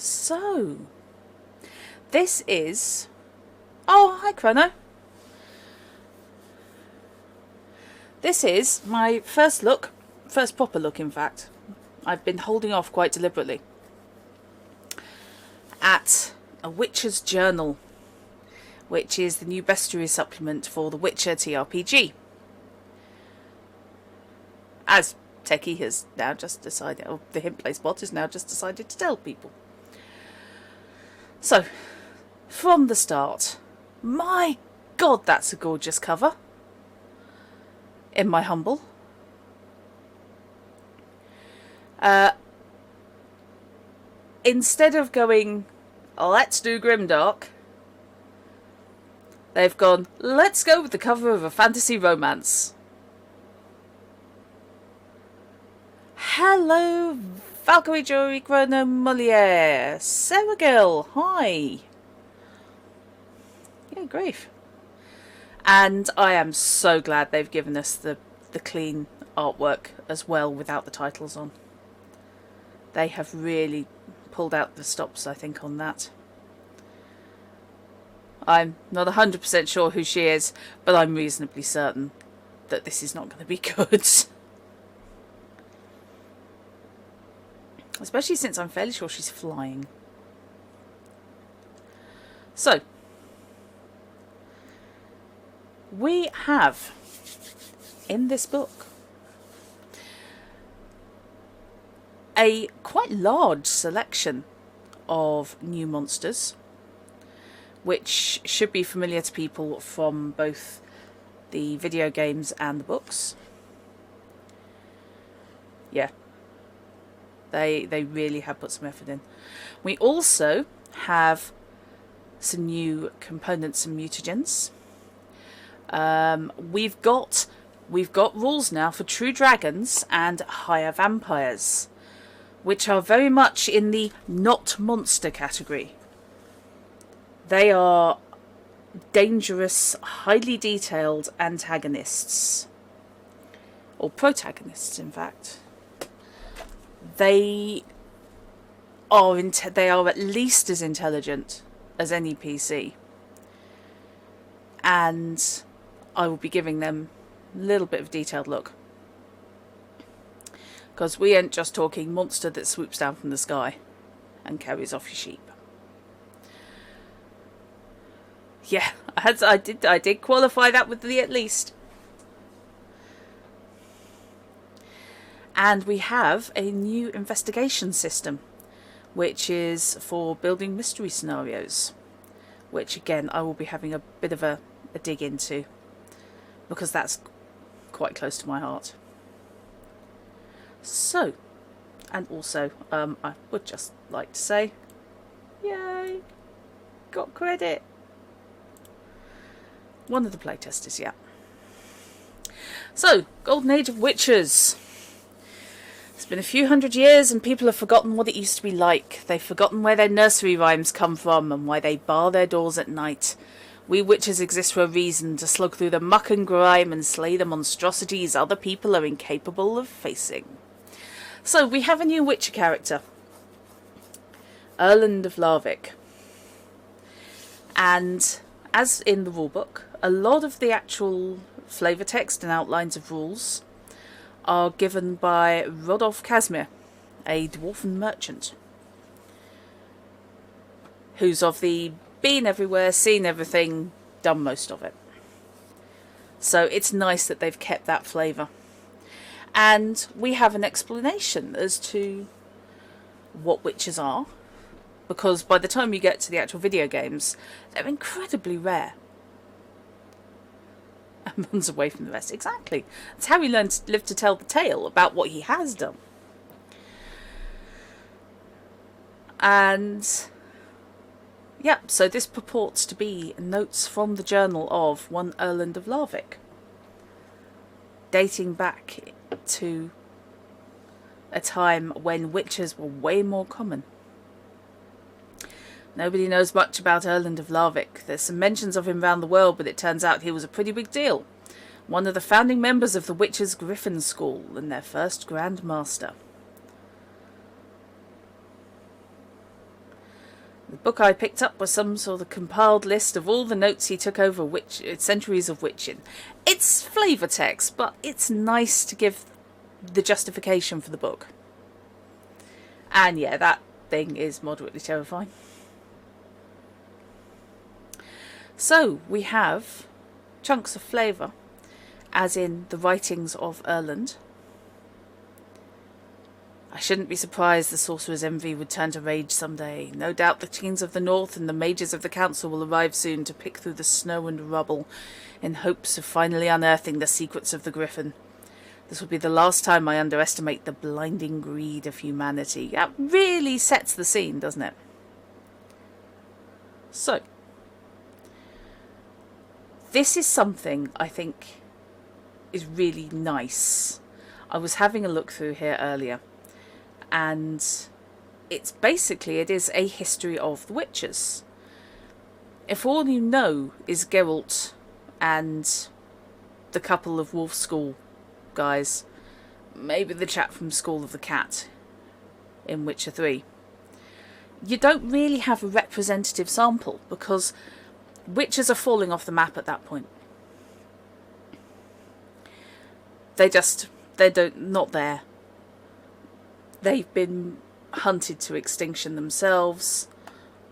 So, this is... Oh, hi Chrono. This is my first proper look in fact. I've been holding off quite deliberately. At a Witcher's Journal, which is the new bestiary supplement for the Witcher TRPG. As Techie has now just decided, or the Hintplay Spot has now just decided to tell people. So, from the start, my God, that's a gorgeous cover. In my humble. Instead of going, let's do Grimdark, they've gone, let's go with the cover of a fantasy romance. Hello, Valkyrie Jury Chrono Moliere, Sarah Gill, hi. Yeah, grief. And I am so glad they've given us the clean artwork as well without the titles on. They have really pulled out the stops, I think, on that. I'm not 100% sure who she is, but I'm reasonably certain that this is not going to be good. Especially since I'm fairly sure she's flying. So, we have, in this book, a quite large selection of new monsters, which should be familiar to people from both the video games and the books. Yeah. They really have put some effort in. We also have some new components and mutagens. We've got rules now for true dragons and higher vampires, which are very much in the not monster category. They are dangerous, highly detailed antagonists, or protagonists, in fact. They are at least as intelligent as any PC, and I will be giving them a little bit of detailed look, because we ain't just talking monster that swoops down from the sky and carries off your sheep. Yeah, I did qualify that with the at least. And we have a new investigation system, which is for building mystery scenarios, which again I will be having a bit of a dig into, because that's quite close to my heart. So, and also I would just like to say, yay, got credit. One of the playtesters, yeah. So, Golden Age of Witchers. It's been a few hundred years and people have forgotten what it used to be like. They've forgotten where their nursery rhymes come from and why they bar their doors at night. We witches exist for a reason, to slug through the muck and grime and slay the monstrosities other people are incapable of facing. So we have a new Witcher character, Erland of Larvik. And as in the rulebook, a lot of the actual flavour text and outlines of rules are given by Rodolf Casimir, a dwarven merchant, who's of the been everywhere, seen everything, done most of it. So it's nice that they've kept that flavour. And we have an explanation as to what witches are, because by the time you get to the actual video games, they're incredibly rare. And runs away from the rest. Exactly. That's how he learned to live to tell the tale about what he has done. And yeah, so this purports to be notes from the journal of one Erland of Larvik, dating back to a time when witches were way more common. Nobody knows much about Erland of Larvik. There's some mentions of him around the world, but it turns out he was a pretty big deal. One of the founding members of the Witches' Griffin School and their first Grand Master. The book I picked up was some sort of compiled list of all the notes he took over centuries of witching. It's flavour text, but it's nice to give the justification for the book. And yeah, that thing is moderately terrifying. So we have chunks of flavour, as in the writings of Erland. I shouldn't be surprised the sorcerer's envy would turn to rage someday. No doubt the kings of the north and the mages of the council will arrive soon to pick through the snow and rubble in hopes of finally unearthing the secrets of the griffin. This will be the last time I underestimate the blinding greed of humanity. That really sets the scene, doesn't it? So, this is something I think is really nice. I was having a look through here earlier, and it is a history of the witches. If all you know is Geralt and the couple of Wolf School guys, maybe the chap from School of the Cat in Witcher 3, you don't really have a representative sample, because witches are falling off the map at that point. They're not there. They've been hunted to extinction themselves.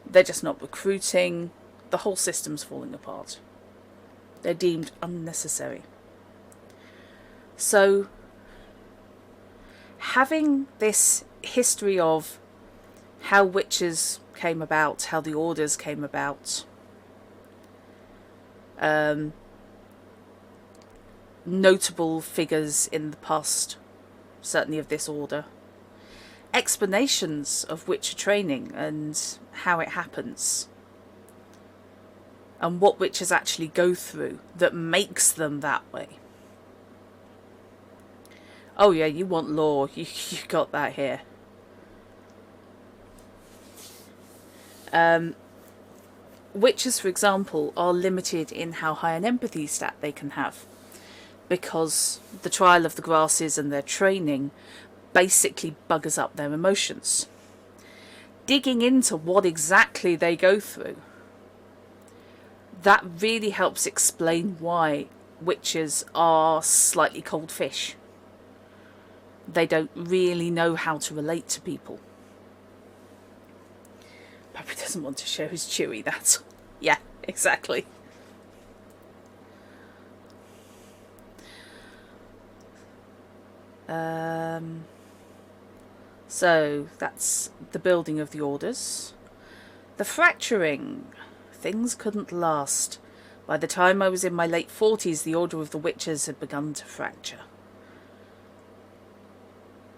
They're just not recruiting. The whole system's falling apart. They're deemed unnecessary. So, having this history of how witches came about, how the orders came about, notable figures in the past, certainly of this order, explanations of witcher training and how it happens, and what witches actually go through that makes them that way. Oh yeah, you want lore, you got that here. Witches, for example, are limited in how high an empathy stat they can have, because the trial of the grasses and their training basically buggers up their emotions. Digging into what exactly they go through, that really helps explain why witches are slightly cold fish. They don't really know how to relate to people. Puppy doesn't want to show his chewy, that's... Yeah, exactly. So, that's the building of the orders. The fracturing. Things couldn't last. By the time I was in my late 40s, the Order of the Witches had begun to fracture.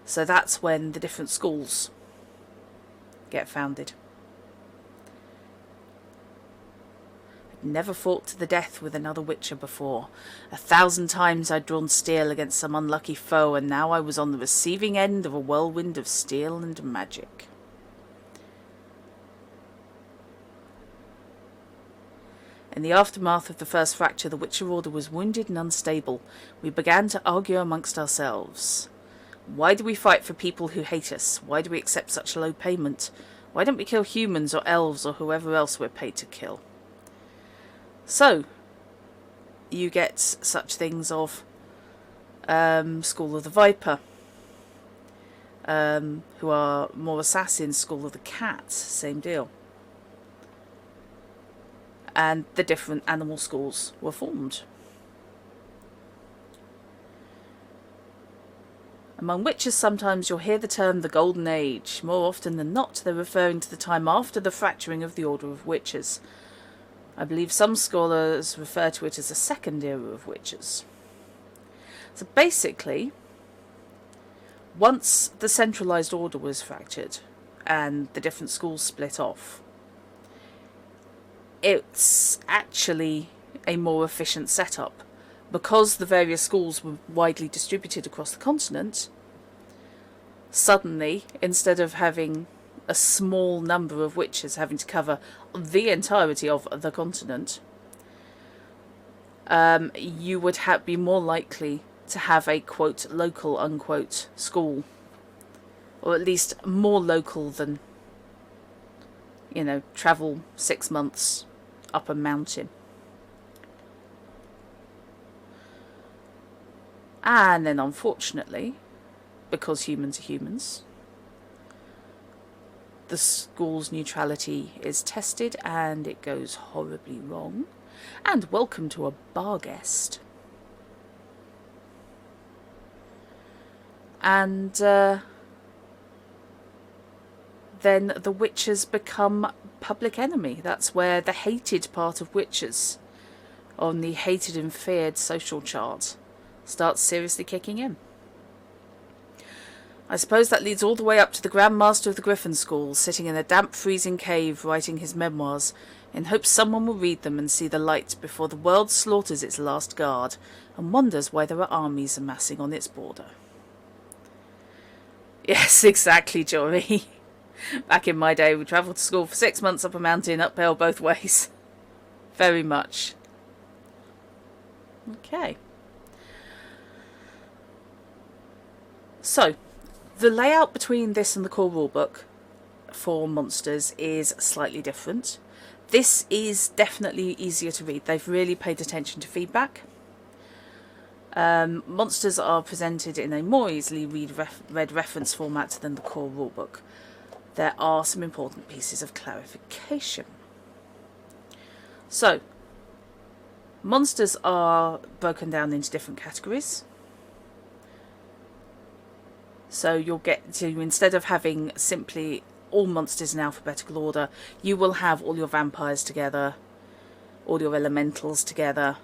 So that's when the different schools get founded. I'd never fought to the death with another Witcher before. 1,000 times I'd drawn steel against some unlucky foe, and now I was on the receiving end of a whirlwind of steel and magic. In the aftermath of the first fracture, the Witcher Order was wounded and unstable. We began to argue amongst ourselves. Why do we fight for people who hate us? Why do we accept such low payment? Why don't we kill humans or elves or whoever else we're paid to kill? So, you get such things of School of the Viper, who are more assassins, School of the Cat, same deal. And the different animal schools were formed. Among witches, sometimes you'll hear the term the Golden Age. More often than not, they're referring to the time after the fracturing of the Order of Witches. I believe some scholars refer to it as the Second Era of Witches. So basically, once the centralised order was fractured and the different schools split off, it's actually a more efficient setup. Because the various schools were widely distributed across the continent, suddenly, instead of having a small number of witches having to cover the entirety of the continent, you would be more likely to have a, quote, local, unquote, school. Or at least more local than, you know, travel 6 months up a mountain. And then unfortunately, because humans are humans, the school's neutrality is tested and it goes horribly wrong. And welcome to a bar guest. And then the Witchers become public enemy. That's where the hated part of Witchers, on the hated and feared social chart, starts seriously kicking in. I suppose that leads all the way up to the Grand Master of the Griffin School, sitting in a damp, freezing cave writing his memoirs, in hopes someone will read them and see the light before the world slaughters its last guard, and wonders why there are armies amassing on its border. Yes, exactly, Jory. Back in my day, we travelled to school for 6 months up a mountain, uphill both ways. Very much. Okay. So, the layout between this and the core rulebook for monsters is slightly different. This is definitely easier to read. They've really paid attention to feedback. Monsters are presented in a more easily read reference format than the core rulebook. There are some important pieces of clarification. So, monsters are broken down into different categories. So you'll get to, instead of having simply all monsters in alphabetical order, you will have all your vampires together, all your elementals together,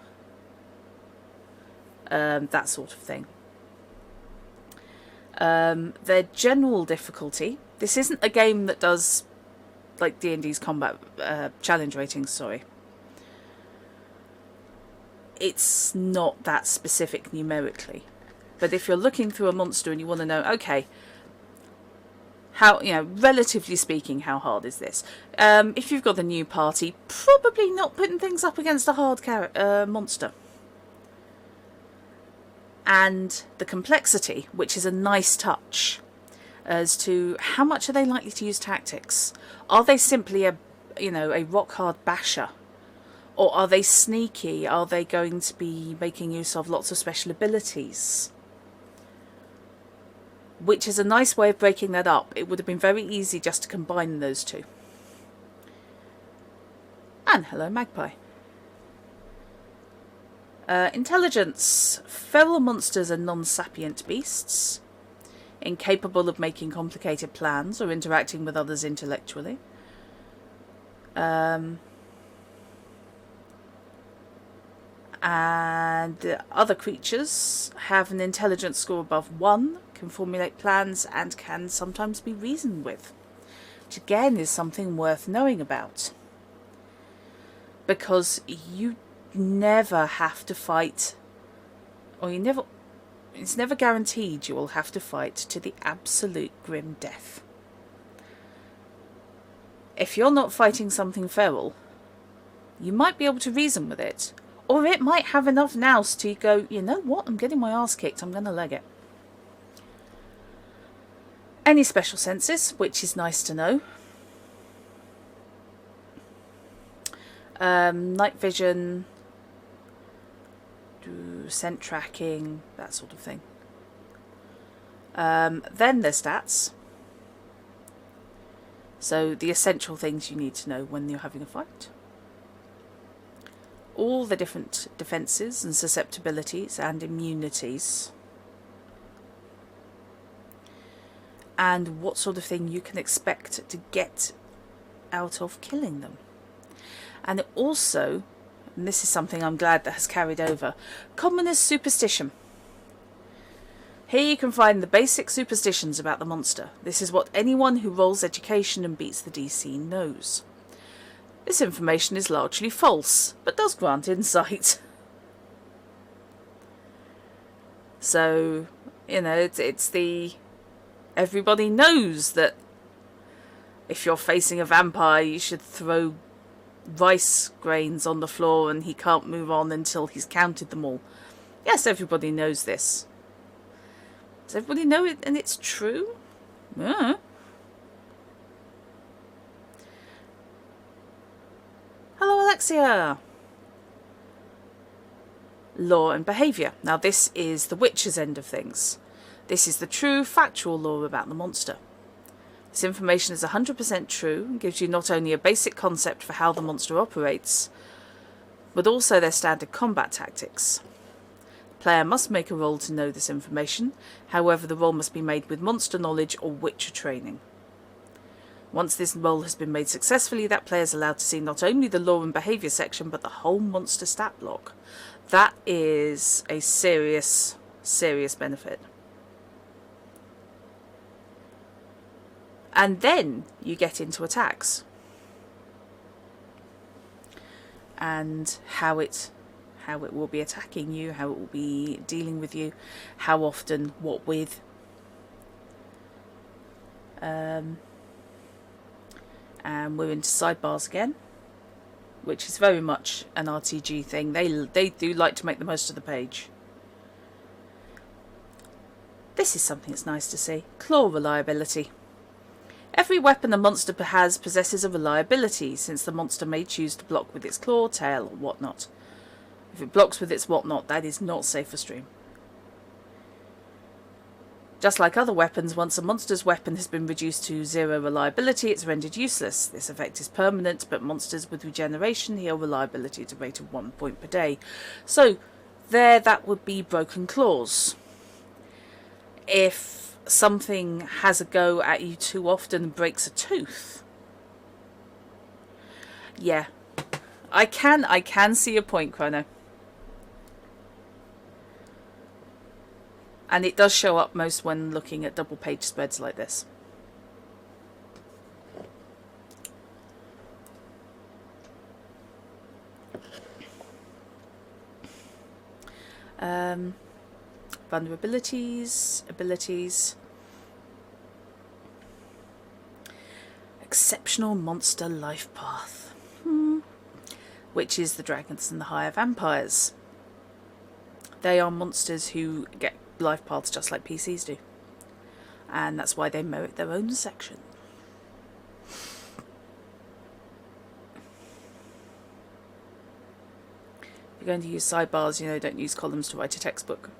that sort of thing. Their general difficulty, this isn't a game that does like D&D's combat challenge ratings, sorry. It's not that specific numerically. But if you're looking through a monster and you want to know, okay, how, you know, relatively speaking, how hard is this? If you've got a new party, probably not putting things up against a hard monster. And the complexity, which is a nice touch, as to how much are they likely to use tactics? Are they simply a rock hard basher? Or are they sneaky? Are they going to be making use of lots of special abilities? Which is a nice way of breaking that up. It would have been very easy just to combine those two. And hello, Magpie. Intelligence. Feral monsters are non-sapient beasts, incapable of making complicated plans or interacting with others intellectually. And other creatures have an intelligence score above 1, can formulate plans, and can sometimes be reasoned with. Which again is something worth knowing about. Because you never have to fight, or it's never guaranteed you will have to fight to the absolute grim death. If you're not fighting something feral, you might be able to reason with it. Or it might have enough nous to go, you know what, I'm getting my ass kicked, I'm going to leg it. Any special senses, which is nice to know. Night vision, scent tracking, that sort of thing. Then there's stats. So the essential things you need to know when you're having a fight. All the different defences and susceptibilities and immunities. And what sort of thing you can expect to get out of killing them. And also, and this is something I'm glad that has carried over, commoners' superstition. Here you can find the basic superstitions about the monster. This is what anyone who rolls education and beats the DC knows. This information is largely false, but does grant insight. So, you know, it's the... Everybody knows that if you're facing a vampire, you should throw rice grains on the floor and he can't move on until he's counted them all. Yes, everybody knows this. Does everybody know it and it's true? Yeah. Dyslexia. Lore and behaviour. Now this is the Witcher's end of things. This is the true factual lore about the monster. This information is 100% true and gives you not only a basic concept for how the monster operates, but also their standard combat tactics. The player must make a roll to know this information, however the roll must be made with monster knowledge or Witcher training. Once this roll has been made successfully, that player is allowed to see not only the lore and behaviour section, but the whole monster stat block. That is a serious, serious benefit. And then you get into attacks. And how it will be attacking you, how it will be dealing with you, how often, what with. And we're into sidebars again, which is very much an RTG thing. They do like to make the most of the page. This is something that's nice to see. Claw reliability. Every weapon a monster has possesses a reliability, since the monster may choose to block with its claw, tail, or whatnot. If it blocks with its whatnot, that is not safe for stream. Just like other weapons, once a monster's weapon has been reduced to 0 reliability, it's rendered useless. This effect is permanent, but monsters with regeneration heal reliability at a rate of 1 point per day. So, there that would be broken claws. If something has a go at you too often and breaks a tooth. Yeah. I can see your point, Chrono. And it does show up most when looking at double page spreads like this. Vulnerabilities, abilities. Exceptional monster life path. Which is the dragons and the higher vampires. They are monsters who get life paths just like PCs do. And that's why they merit their own section. If you're going to use sidebars, don't use columns to write a textbook.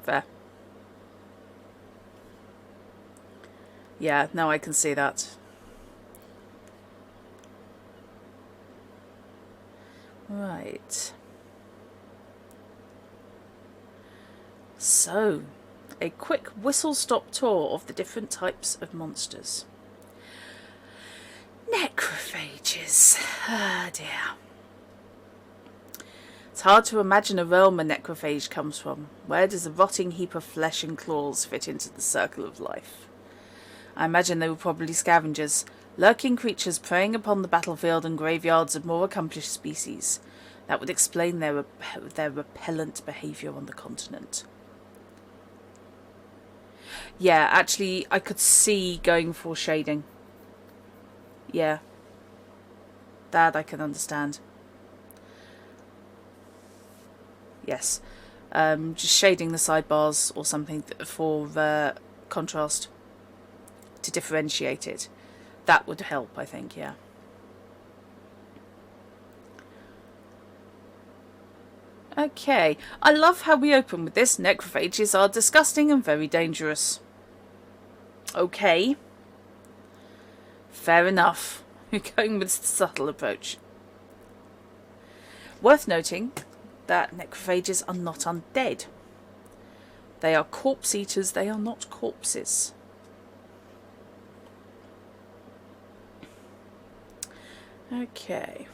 Fair. Yeah, no, I can see that. Right. So, a quick whistle-stop tour of the different types of monsters. Necrophages. Ah, dear. It's hard to imagine a realm a necrophage comes from. Where does a rotting heap of flesh and claws fit into the circle of life? I imagine they were probably scavengers, lurking creatures preying upon the battlefield and graveyards of more accomplished species. That would explain their repellent behaviour on the continent. Yeah, actually, I could see going for shading. Yeah. That I can understand. Yes. Just shading the sidebars or something for contrast to differentiate it. That would help, I think, yeah. Okay, I love how we open with this. Necrophages are disgusting and very dangerous. Okay. Fair enough. We're going with the subtle approach. Worth noting that necrophages are not undead. They are corpse eaters, they are not corpses. Okay.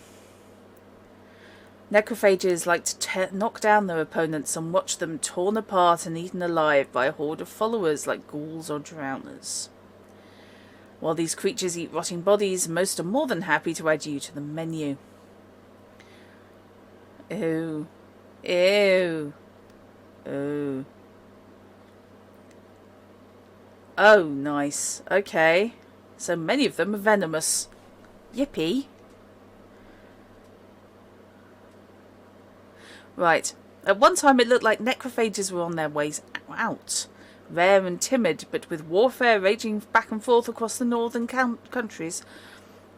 Necrophages like to knock down their opponents and watch them torn apart and eaten alive by a horde of followers like ghouls or drowners. While these creatures eat rotting bodies, most are more than happy to add you to the menu. Ew. Ew. Ew. Oh, nice. Okay. So many of them are venomous. Yippee. Right. At one time it looked like necrophages were on their ways out. Rare and timid, but with warfare raging back and forth across the northern countries,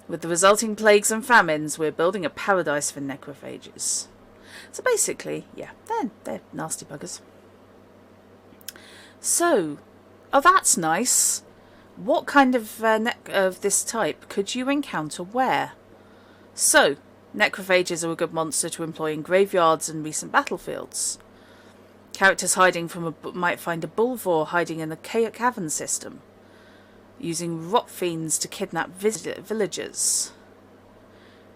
With the resulting plagues and famines, we're building a paradise for necrophages. So basically, yeah, they're nasty buggers. So, oh, that's nice. What kind of of this type could you encounter where? So, necrophages are a good monster to employ in graveyards and recent battlefields. Characters hiding from might find a bulvor hiding in the cavern system, using rot fiends to kidnap villagers.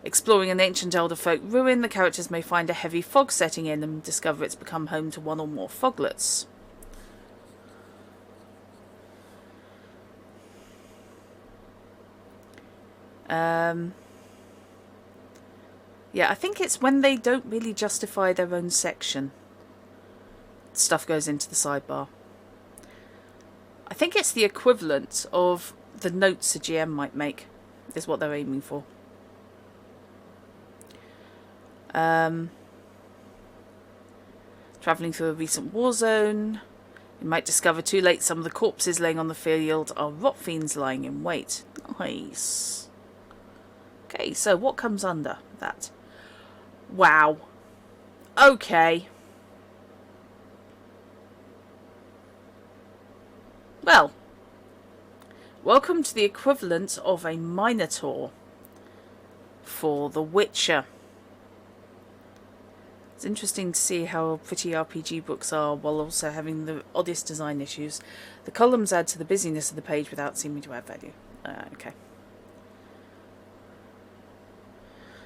Exploring an ancient elder folk ruin, the characters may find a heavy fog setting in and discover it's become home to one or more foglets. Yeah, I think it's when they don't really justify their own section. Stuff goes into the sidebar. I think it's the equivalent of the notes a GM might make, is what they're aiming for. Travelling through a recent war zone, you might discover too late some of the corpses laying on the field are rot fiends lying in wait. Nice. Okay, so what comes under that? Wow. Okay. Well, welcome to the equivalent of a Minotaur for the Witcher. It's interesting to see how pretty RPG books are while also having the oddest design issues. The columns add to the busyness of the page without seeming to add value. Okay.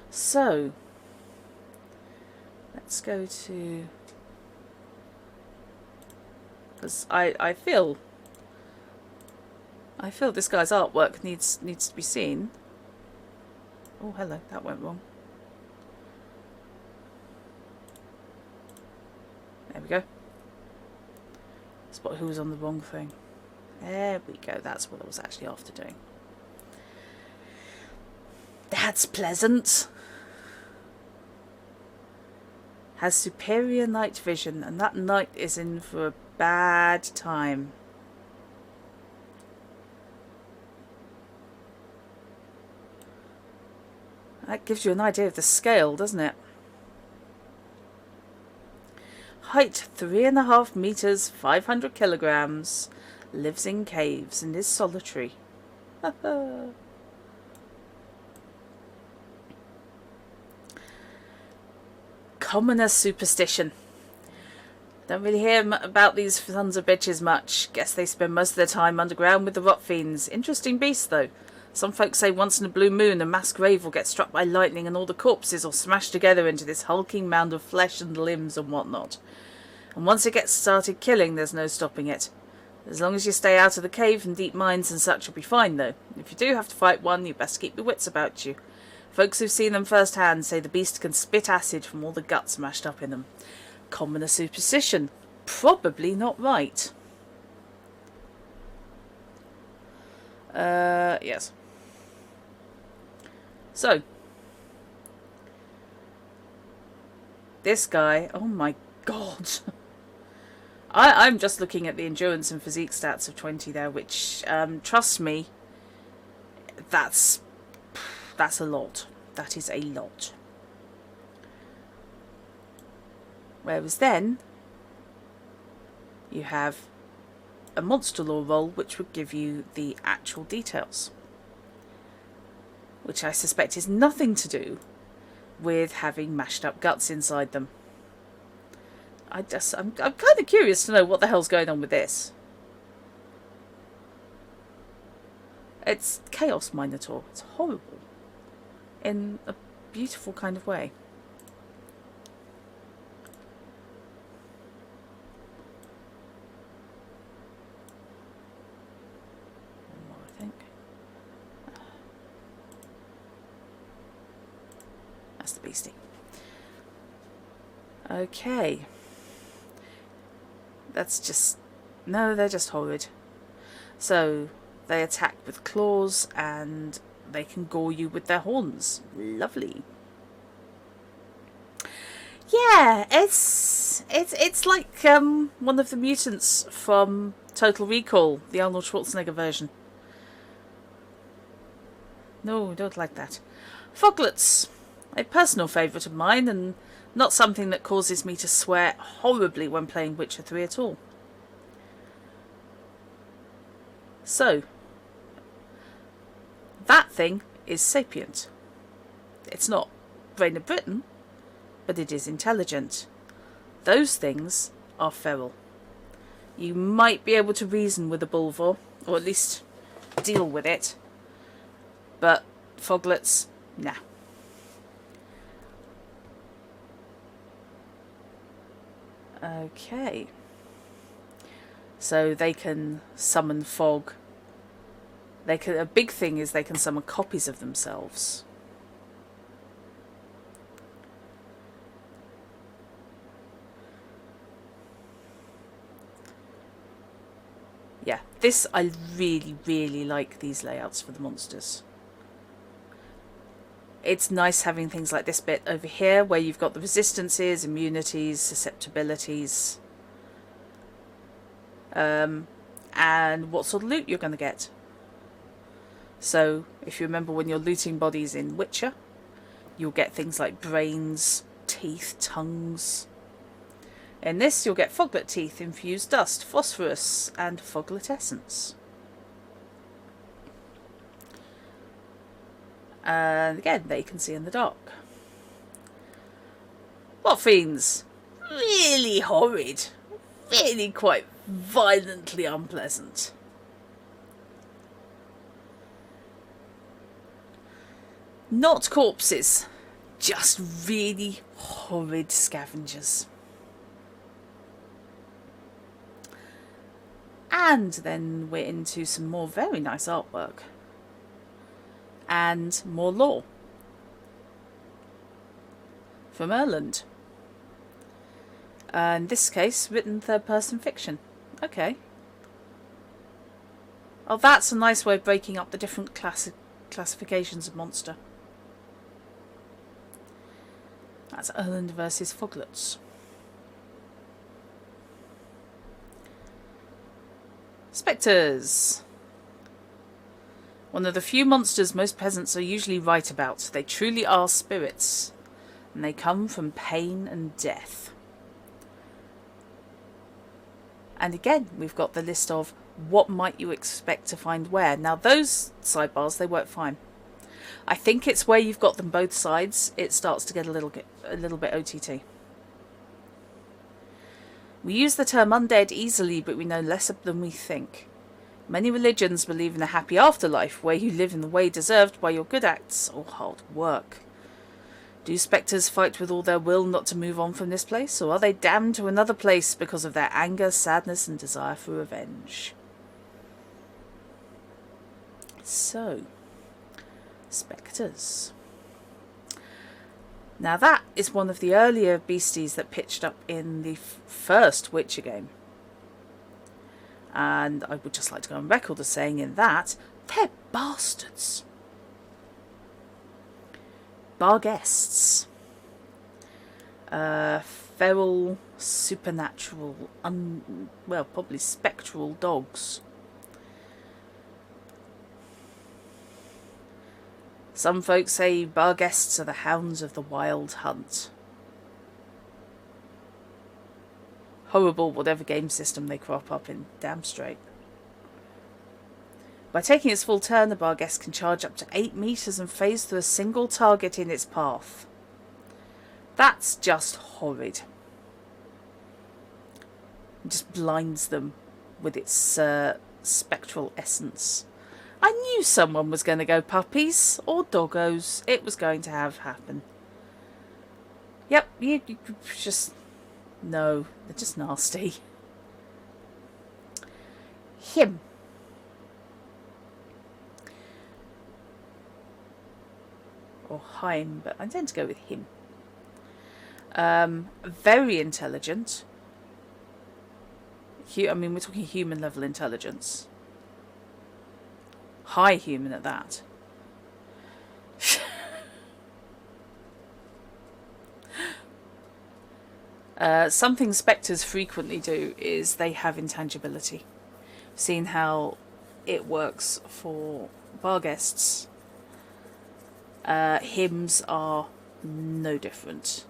So, let's go to... because I feel this guy's artwork needs to be seen. Oh, hello, that went wrong. There we go. Spot who was on the wrong thing. There we go, that's what I was actually after doing. That's pleasant. Has superior night vision, and that night is in for a bad time. That gives you an idea of the scale, doesn't it? Height 3.5 meters, 500 kilograms. Lives in caves and is solitary. Commoner superstition. Don't really hear about these sons of bitches much. Guess they spend most of their time underground with the rot fiends. Interesting beasts, though. Some folks say once in a blue moon a mass grave will get struck by lightning and all the corpses will smash together into this hulking mound of flesh and limbs and whatnot. And once it gets started killing, there's no stopping it. As long as you stay out of the cave and deep mines and such, you'll be fine, though. If you do have to fight one, you best keep your wits about you. Folks who've seen them firsthand say the beast can spit acid from all the guts mashed up in them. Commoner superstition. Probably not right. Yes. So, this guy, oh my god. I'm just looking at the endurance and physique stats of 20 there, which, trust me, that's a lot. That is a lot. Whereas then, you have a monster lore roll, which would give you the actual details. Which I suspect is nothing to do with having mashed up guts inside them. I'm kind of curious to know what the hell's going on with this. It's Chaos Minotaur. It's horrible. In a beautiful kind of way. One more, I think. That's the beastie. Okay. That's just... no, they're just horrid. So, they attack with claws and they can gore you with their horns. Lovely. Yeah, it's like one of the mutants from Total Recall, the Arnold Schwarzenegger version. No, don't like that. Foglets. A personal favourite of mine, and not something that causes me to swear horribly when playing Witcher 3 at all. So, that thing is sapient. It's not Brain of Britain, but it is intelligent. Those things are feral. You might be able to reason with a Bulvor, or at least deal with it, but Foglets, nah. Okay. So they can summon fog. A big thing is they can summon copies of themselves. Yeah, I really like these layouts for the monsters. It's nice having things like this bit over here where you've got the resistances, immunities, susceptibilities, and what sort of loot you're going to get. So, if you remember when you're looting bodies in Witcher, you'll get things like brains, teeth, tongues. In this, you'll get foglet teeth, infused dust, phosphorus, and foglet essence. And again, they can see in the dark. What fiends? Really horrid. Really quite violently unpleasant. Not corpses, just really horrid scavengers. And then we're into some more very nice artwork. And more lore. From Erland. In this case, written third-person fiction. Okay. Oh, that's a nice way of breaking up the different classifications of monster. That's Erland versus Foglets. Specters. One of the few monsters most peasants are usually right about. They truly are spirits, and they come from pain and death. And again, we've got the list of what might you expect to find where. Now those sidebars, they work fine. I think it's where you've got them both sides, it starts to get a little bit OTT. We use the term undead easily, but we know less than we think. Many religions believe in a happy afterlife, where you live in the way deserved by your good acts or hard work. Do spectres fight with all their will not to move on from this place, or are they damned to another place because of their anger, sadness, and desire for revenge? So, spectres. Now that is one of the earlier beasties that pitched up in the first Witcher game. And I would just like to go on record as saying in that, they're bastards. Barguests. Feral, supernatural, well, probably spectral dogs. Some folks say Barguests are the hounds of the wild hunt. Horrible whatever game system they crop up in, damn straight. By taking its full turn, the Barguest can charge up to 8 meters and phase through a single target in its path. That's just horrid. It just blinds them with its spectral essence. I knew someone was going to go puppies or doggos. It was going to happen. Yep, you just... No, they're just nasty. Him. Or Heim, but I tend to go with him. Very intelligent. I mean, we're talking human level intelligence. High human at that. Something spectres frequently do is they have intangibility. Seen how it works for Barguests. Hymns are no different.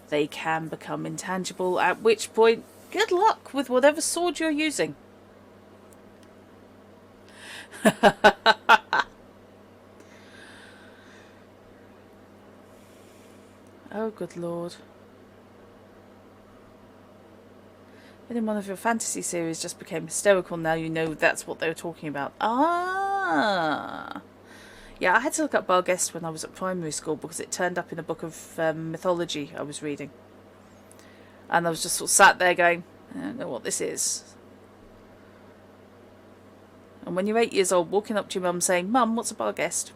They can become intangible, at which point, good luck with whatever sword you're using. Oh, good lord. And in one of your fantasy series just became hysterical, now you know that's what they were talking about. Ah! Yeah, I had to look up Barghest when I was at primary school because it turned up in a book of mythology I was reading. And I was just sort of sat there going, I don't know what this is. And when you're 8 years old, walking up to your mum saying, Mum, what's a Barghest?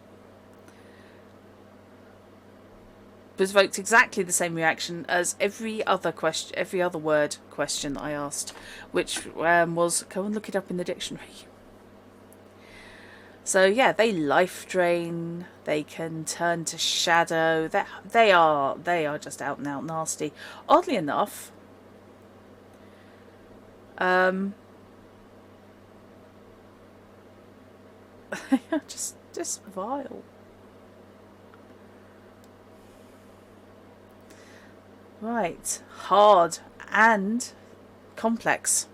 Provoked exactly the same reaction as every other word question I asked, which was, go and look it up in the dictionary. So yeah, they life drain. They can turn to shadow. They are just out and out nasty. Oddly enough, just vile. Right, hard and complex.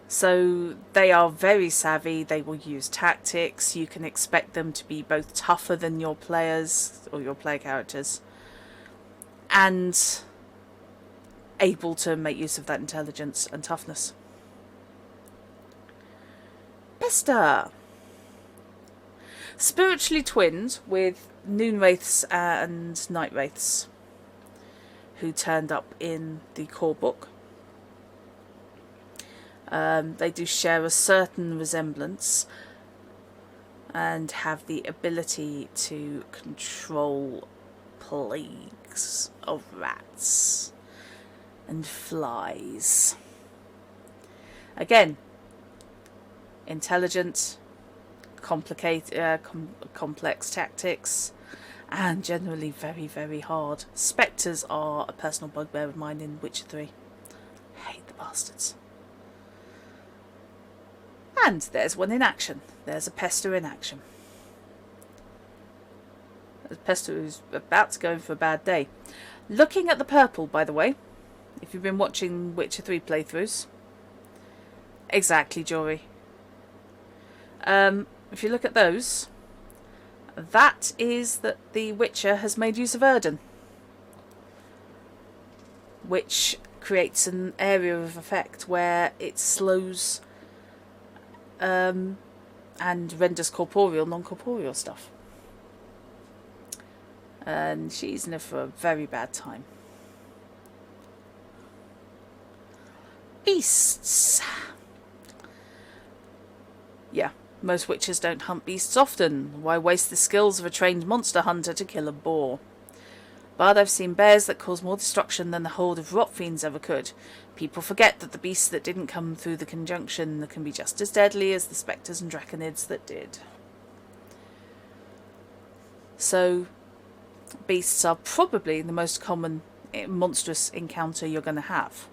So they are very savvy. They will use tactics. You can expect them to be both tougher than your players or your player characters and able to make use of that intelligence and toughness. Pester. Spiritually twinned with Noon Wraiths and Night Wraiths, who turned up in the core book. They do share a certain resemblance and have the ability to control plagues of rats and flies. Again, intelligent, complex tactics, and generally very, very hard. Specters are a personal bugbear of mine in Witcher 3. Hate the bastards. And there's one in action. There's a Pester in action. A Pester who's about to go in for a bad day. Looking at the purple, by the way, if you've been watching Witcher 3 playthroughs. Exactly, Jory. If you look at those, that is that the Witcher has made use of Erden, which creates an area of effect where it slows and renders corporeal, non-corporeal stuff. And she's in it for a very bad time. Beasts. Yeah, most witches don't hunt beasts often. Why waste the skills of a trained monster hunter to kill a boar? But I've seen bears that cause more destruction than the horde of rot fiends ever could. People forget that the beasts that didn't come through the conjunction can be just as deadly as the specters and draconids that did. So, beasts are probably the most common monstrous encounter you're going to have.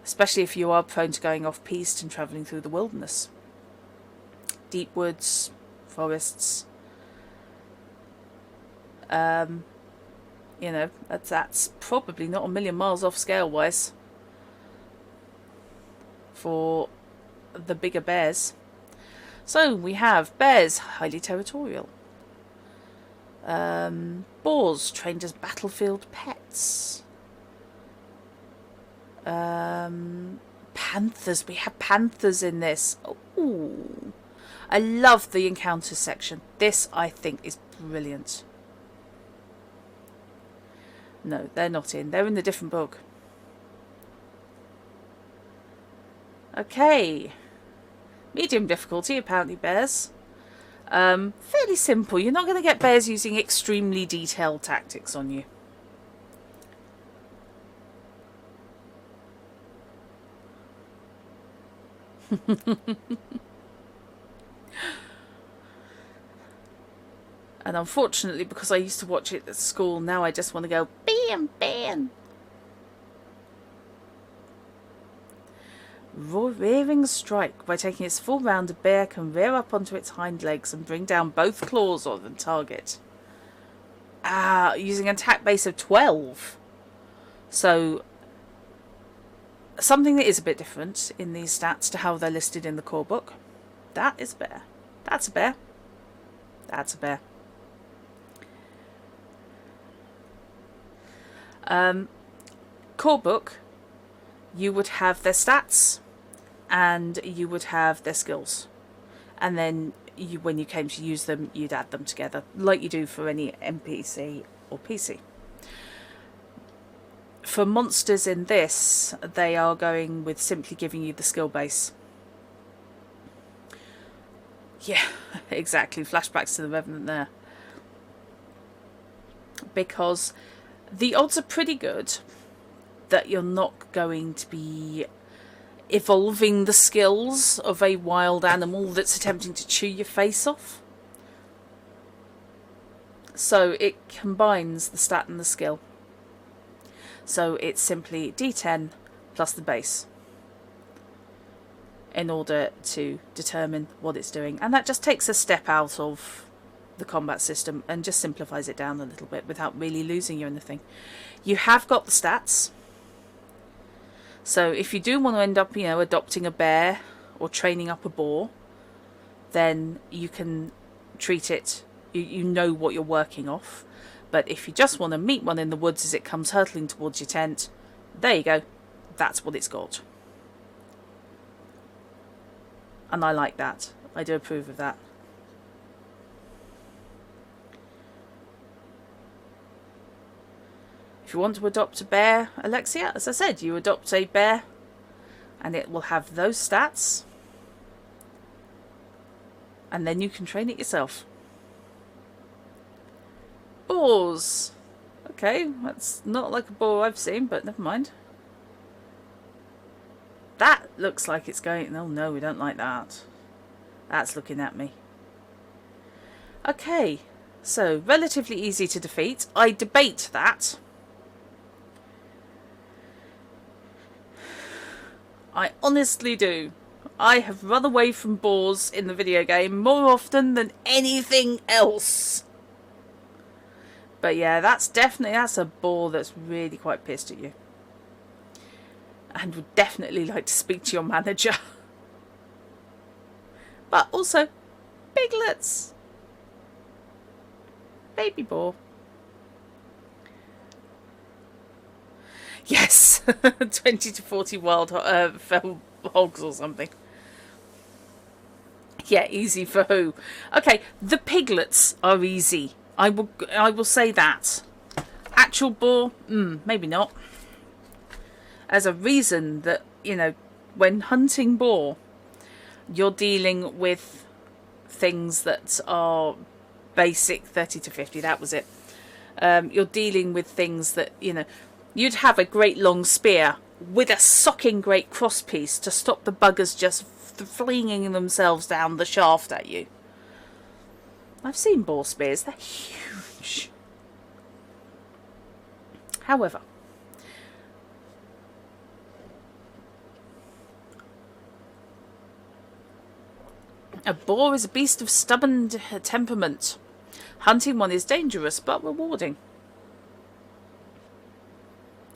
Especially if you are prone to going off-piste and travelling through the wilderness. Deep woods, forests. You know, that's probably not a million miles off scale-wise for the bigger bears. So we have bears, highly territorial. Boars, trained as battlefield pets. Panthers, we have panthers in this. Ooh. I love the encounters section. This, I think, is brilliant. No, they're not in. They're in a different book. Okay. Medium difficulty, apparently, bears. Fairly simple. You're not going to get bears using extremely detailed tactics on you. And unfortunately, because I used to watch it at school, now I just want to go, bam, bam. Rearing strike. By taking its full round, a bear can rear up onto its hind legs and bring down both claws on the target. Using an attack base of 12. So, something that is a bit different in these stats to how they're listed in the core book. That is a bear. That's a bear. That's a bear. Core book, you would have their stats and you would have their skills. And then when you came to use them, you'd add them together, like you do for any NPC or PC. For monsters in this, they are going with simply giving you the skill base. Yeah, exactly. Flashbacks to the Revenant there. Because the odds are pretty good that you're not going to be evolving the skills of a wild animal that's attempting to chew your face off. So it combines the stat and the skill. So it's simply D10 plus the base in order to determine what it's doing. And that just takes a step out of the combat system and just simplifies it down a little bit without really losing you anything. You have got the stats. So if you do want to end up, adopting a bear or training up a boar, then you can treat it, you know what you're working off. But if you just want to meet one in the woods as it comes hurtling towards your tent, there you go. That's what it's got. And I like that. I do approve of that. If you want to adopt a bear, Alexia, as I said, you adopt a bear and it will have those stats. And then you can train it yourself. Boars. Okay, that's not like a boar I've seen, but never mind. That looks like it's going... Oh no, we don't like that. That's looking at me. Okay, so relatively easy to defeat. I debate that. I honestly do. I have run away from boars in the video game more often than anything else. But yeah, that's a boar that's really quite pissed at you. And would definitely like to speak to your manager. But also, piglets. Baby boar. Yes, 20 to 40 wild fell hogs or something. Yeah, easy for who? Okay, the piglets are easy. I will say that. Actual boar, maybe not. As a reason that, when hunting boar, you're dealing with things that are basic 30 to 50, that was it. You're dealing with things that, you'd have a great long spear with a socking great crosspiece to stop the buggers just flinging themselves down the shaft at you. I've seen boar spears, they're huge. However, a boar is a beast of stubborn temperament. Hunting one is dangerous but rewarding.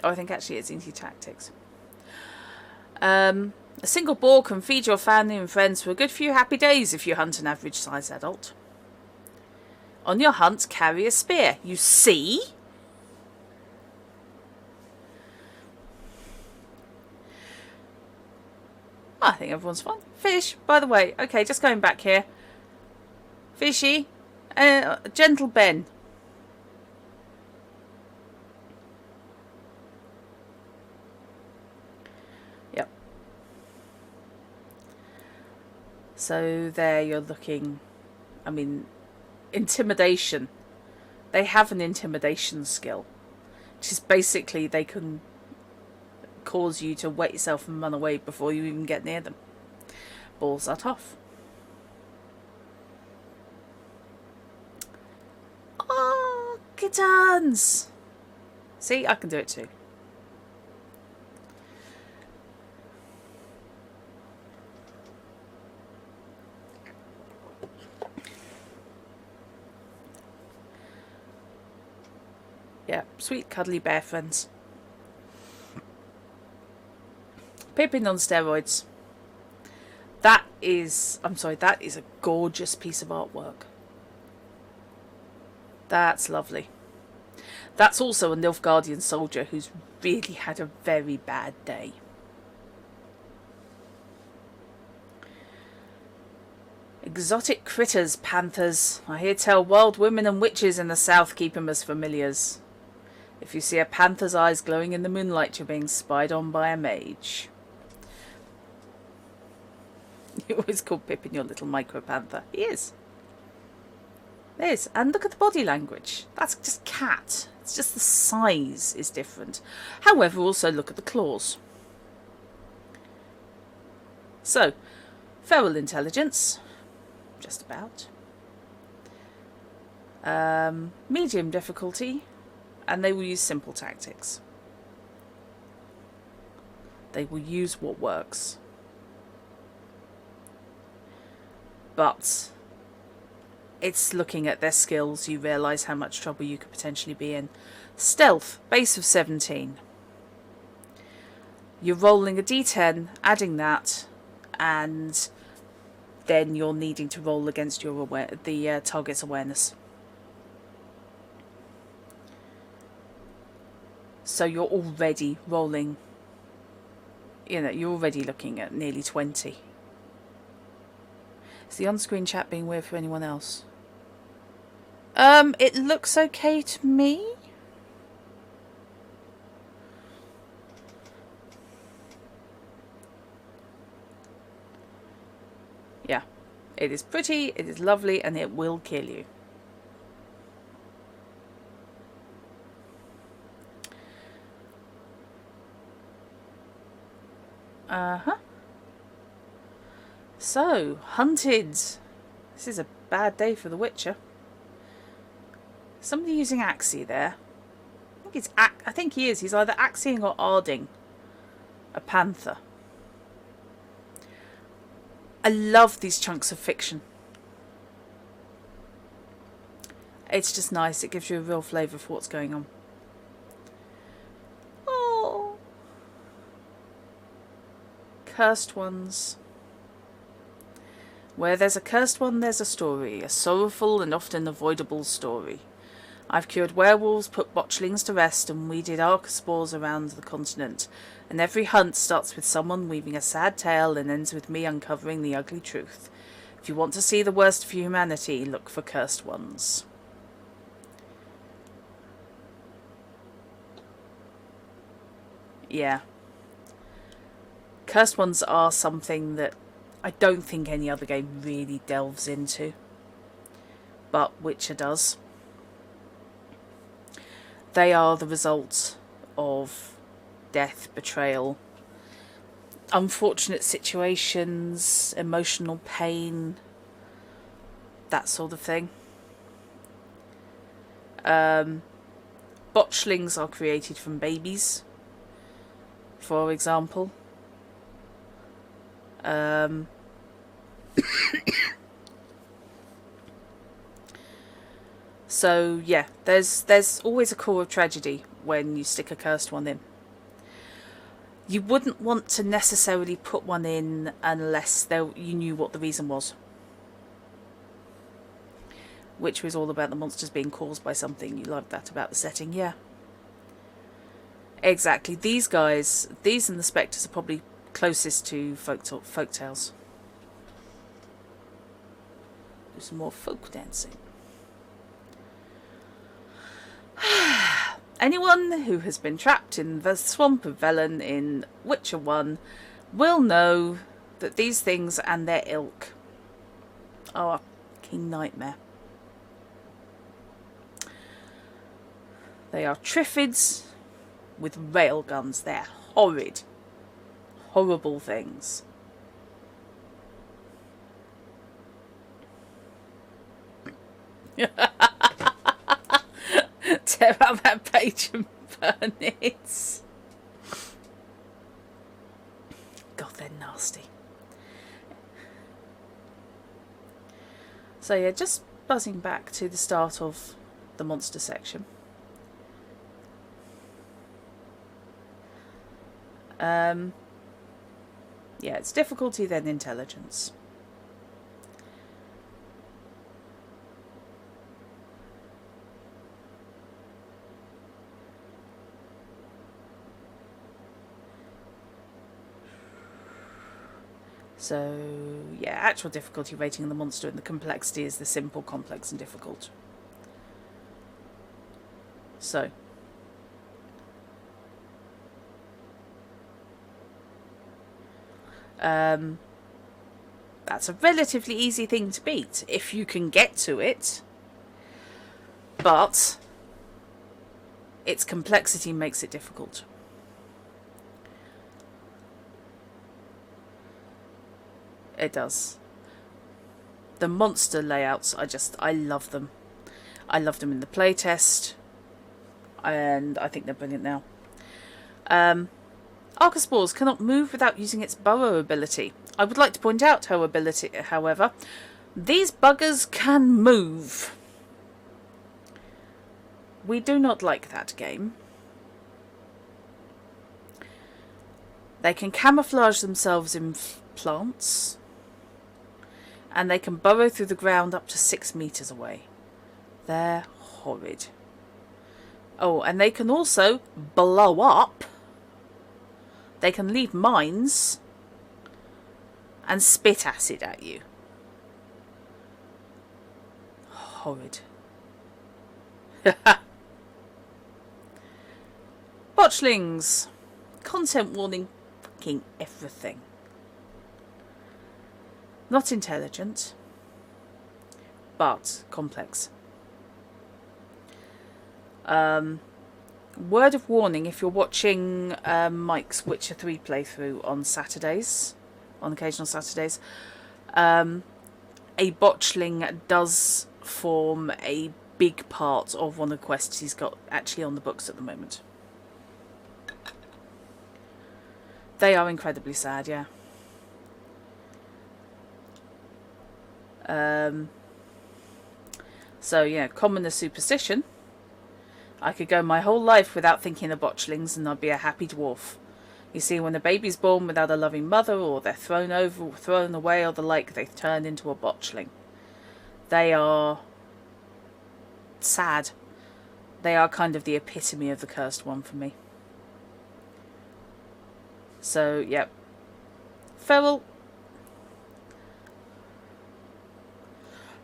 Oh, I think actually it's easy tactics. A single boar can feed your family and friends for a good few happy days if you hunt an average size adult. On your hunt, carry a spear. You see? I think everyone's fine. Fish, by the way. Okay, just going back here. Fishy. Gentle Ben. Yep. So there you're looking... I mean, intimidation. They have an intimidation skill. Which is basically they can cause you to wet yourself and run away before you even get near them. Balls are tough. Oh, kittens! See, I can do it too. Yeah, sweet cuddly bear friends. Pippin on steroids. That is a gorgeous piece of artwork. That's lovely. That's also a Nilfgaardian soldier who's really had a very bad day. Exotic critters, panthers. I hear tell wild women and witches in the south keep 'em as familiars. If you see a panther's eyes glowing in the moonlight, you're being spied on by a mage. You always call Pippin your little micro-panther. He is. It is. And look at the body language. That's just cat. It's just the size is different. However, also look at the claws. So, feral intelligence. Just about. Medium difficulty. And they will use simple tactics. They will use what works. But it's looking at their skills, you realise how much trouble you could potentially be in. Stealth, base of 17. You're rolling a d10, adding that, and then you're needing to roll against your the target's awareness. So you're already rolling, you're already looking at nearly 20. Is the on-screen chat being weird for anyone else? It looks okay to me. Yeah. It is pretty, it is lovely, and it will kill you. Uh-huh. So, hunted. This is a bad day for the Witcher. Somebody using Axie there. I think he is. He's either Axieing or Arding a panther. I love these chunks of fiction. It's just nice. It gives you a real flavour for what's going on. Oh. Cursed ones. Where there's a cursed one, there's a story. A sorrowful and often avoidable story. I've cured werewolves, put botchlings to rest, and weeded archospores around the continent. And every hunt starts with someone weaving a sad tale and ends with me uncovering the ugly truth. If you want to see the worst of humanity, look for cursed ones. Yeah. Cursed ones are something that I don't think any other game really delves into. But Witcher does. They are the result of death, betrayal, unfortunate situations, emotional pain, that sort of thing. Botchlings are created from babies, for example. So yeah, there's always a core of tragedy when you stick a cursed one in. You wouldn't want to necessarily put one in unless you knew what the reason was. Which was all about the monsters being caused by something. You loved that about the setting, yeah. Exactly. These guys, these and the Specters are probably closest to folk tales. Do some more folk dancing. Anyone who has been trapped in the swamp of Velen in Witcher 1 will know that these things and their ilk are a king nightmare. They are triffids with railguns. They're horrid, horrible things. Tear out that page and burn it. God, they're nasty. So yeah, just buzzing back to the start of the monster section. Yeah, it's difficulty then intelligence. So, yeah, actual difficulty rating of the monster and the complexity is the simple, complex and difficult. So, that's a relatively easy thing to beat if you can get to it, but its complexity makes it difficult. It does. The monster layouts, I love them. I loved them in the playtest, and I think they're brilliant now. Archospores cannot move without using its burrow ability. I would like to point out, however, these buggers can move. We do not like that game. They can camouflage themselves in plants, and they can burrow through the ground up to 6 meters away. They're horrid. Oh, and they can also blow up. They can leave mines and spit acid at you. Horrid. Botchlings. Content warning. Fucking everything. Not intelligent, but complex. Word of warning, if you're watching Mike's Witcher 3 playthrough on Saturdays, on occasional Saturdays, a botchling does form a big part of one of the quests he's got actually on the books at the moment. They are incredibly sad, yeah. So, yeah, common as superstition. I could go my whole life without thinking of botchlings and I'd be a happy dwarf. You see, when a baby's born without a loving mother, or they're thrown away, or the like, they turn into a botchling. They are sad. They are kind of the epitome of the cursed one for me. So, yep. Feral.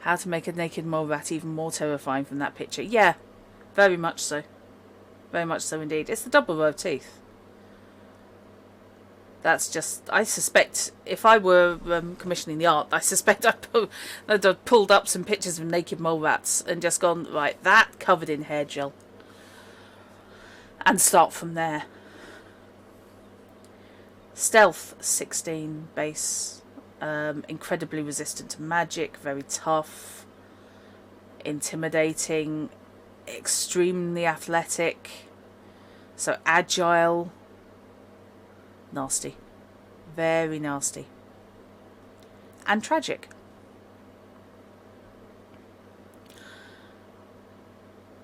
How to make a naked mole rat even more terrifying from that picture. Yeah, very much so. Very much so indeed. It's the double row of teeth. That's just, I suspect, if I were commissioning the art, I suspect I'd have pulled up some pictures of naked mole rats and just gone, right, that covered in hair gel. And start from there. Stealth, 16 base. Incredibly resistant to magic, very tough, intimidating, extremely athletic, so agile, nasty, very nasty, and tragic.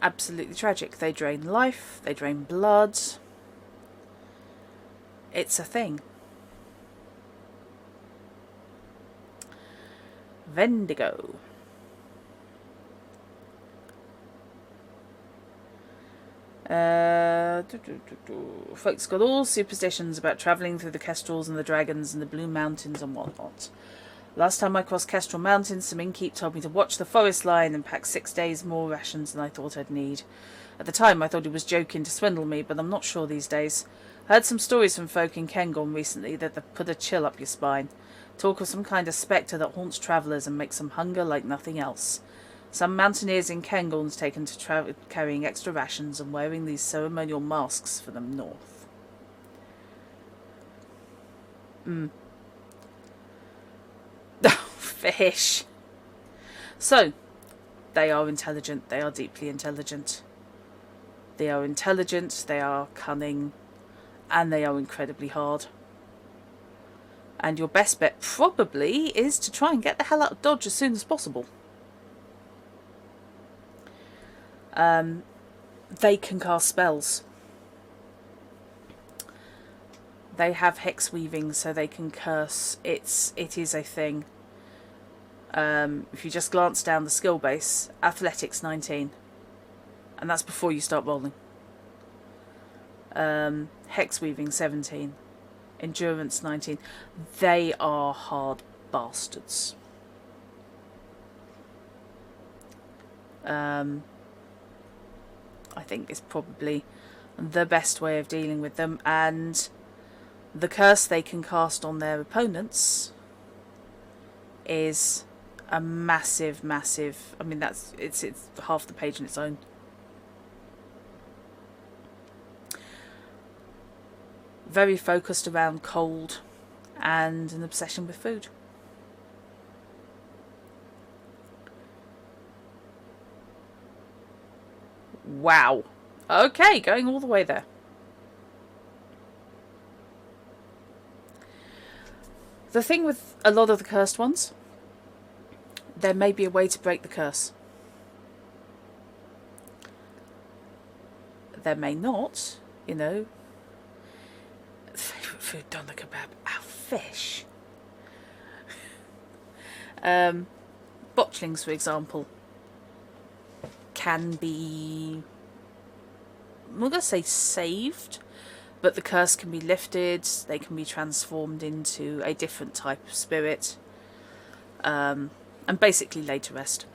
Absolutely tragic. They drain life, they drain blood. It's a thing. Vendigo. Folks got all superstitions about travelling through the Kestrels and the Dragons and the Blue Mountains and whatnot. Last time I crossed Kestrel Mountains, some innkeep told me to watch the forest line and pack 6 days more rations than I thought I'd need. At the time I thought he was joking to swindle me, but I'm not sure these days. I heard some stories from folk in Cairngorm recently that put a chill up your spine. Talk of some kind of spectre that haunts travellers and makes them hunger like nothing else. Some mountaineers in Cairngorm's taken to carrying extra rations and wearing these ceremonial masks for them north. Fish. So, they are intelligent. They are deeply intelligent. They are intelligent. They are cunning. And they are incredibly hard. And your best bet probably is to try and get the hell out of Dodge as soon as possible. They can cast spells. They have hex weaving, so they can curse. It is a thing. If you just glance down the skill base, athletics 19, and that's before you start rolling. Hex weaving 17, endurance 19. They are hard bastards. I think it's probably the best way of dealing with them, and the curse they can cast on their opponents is a massive, I mean, it's half the page on its own. Very focused around cold and an obsession with food. Wow. Okay, going all the way there. The thing with a lot of the cursed ones, there may be a way to break the curse. There may not, you know. Favourite food, doner kebab. Ow, fish. Botchlings, for example, can be, I'm not going to say saved, but the curse can be lifted. They can be transformed into a different type of spirit, and basically laid to rest.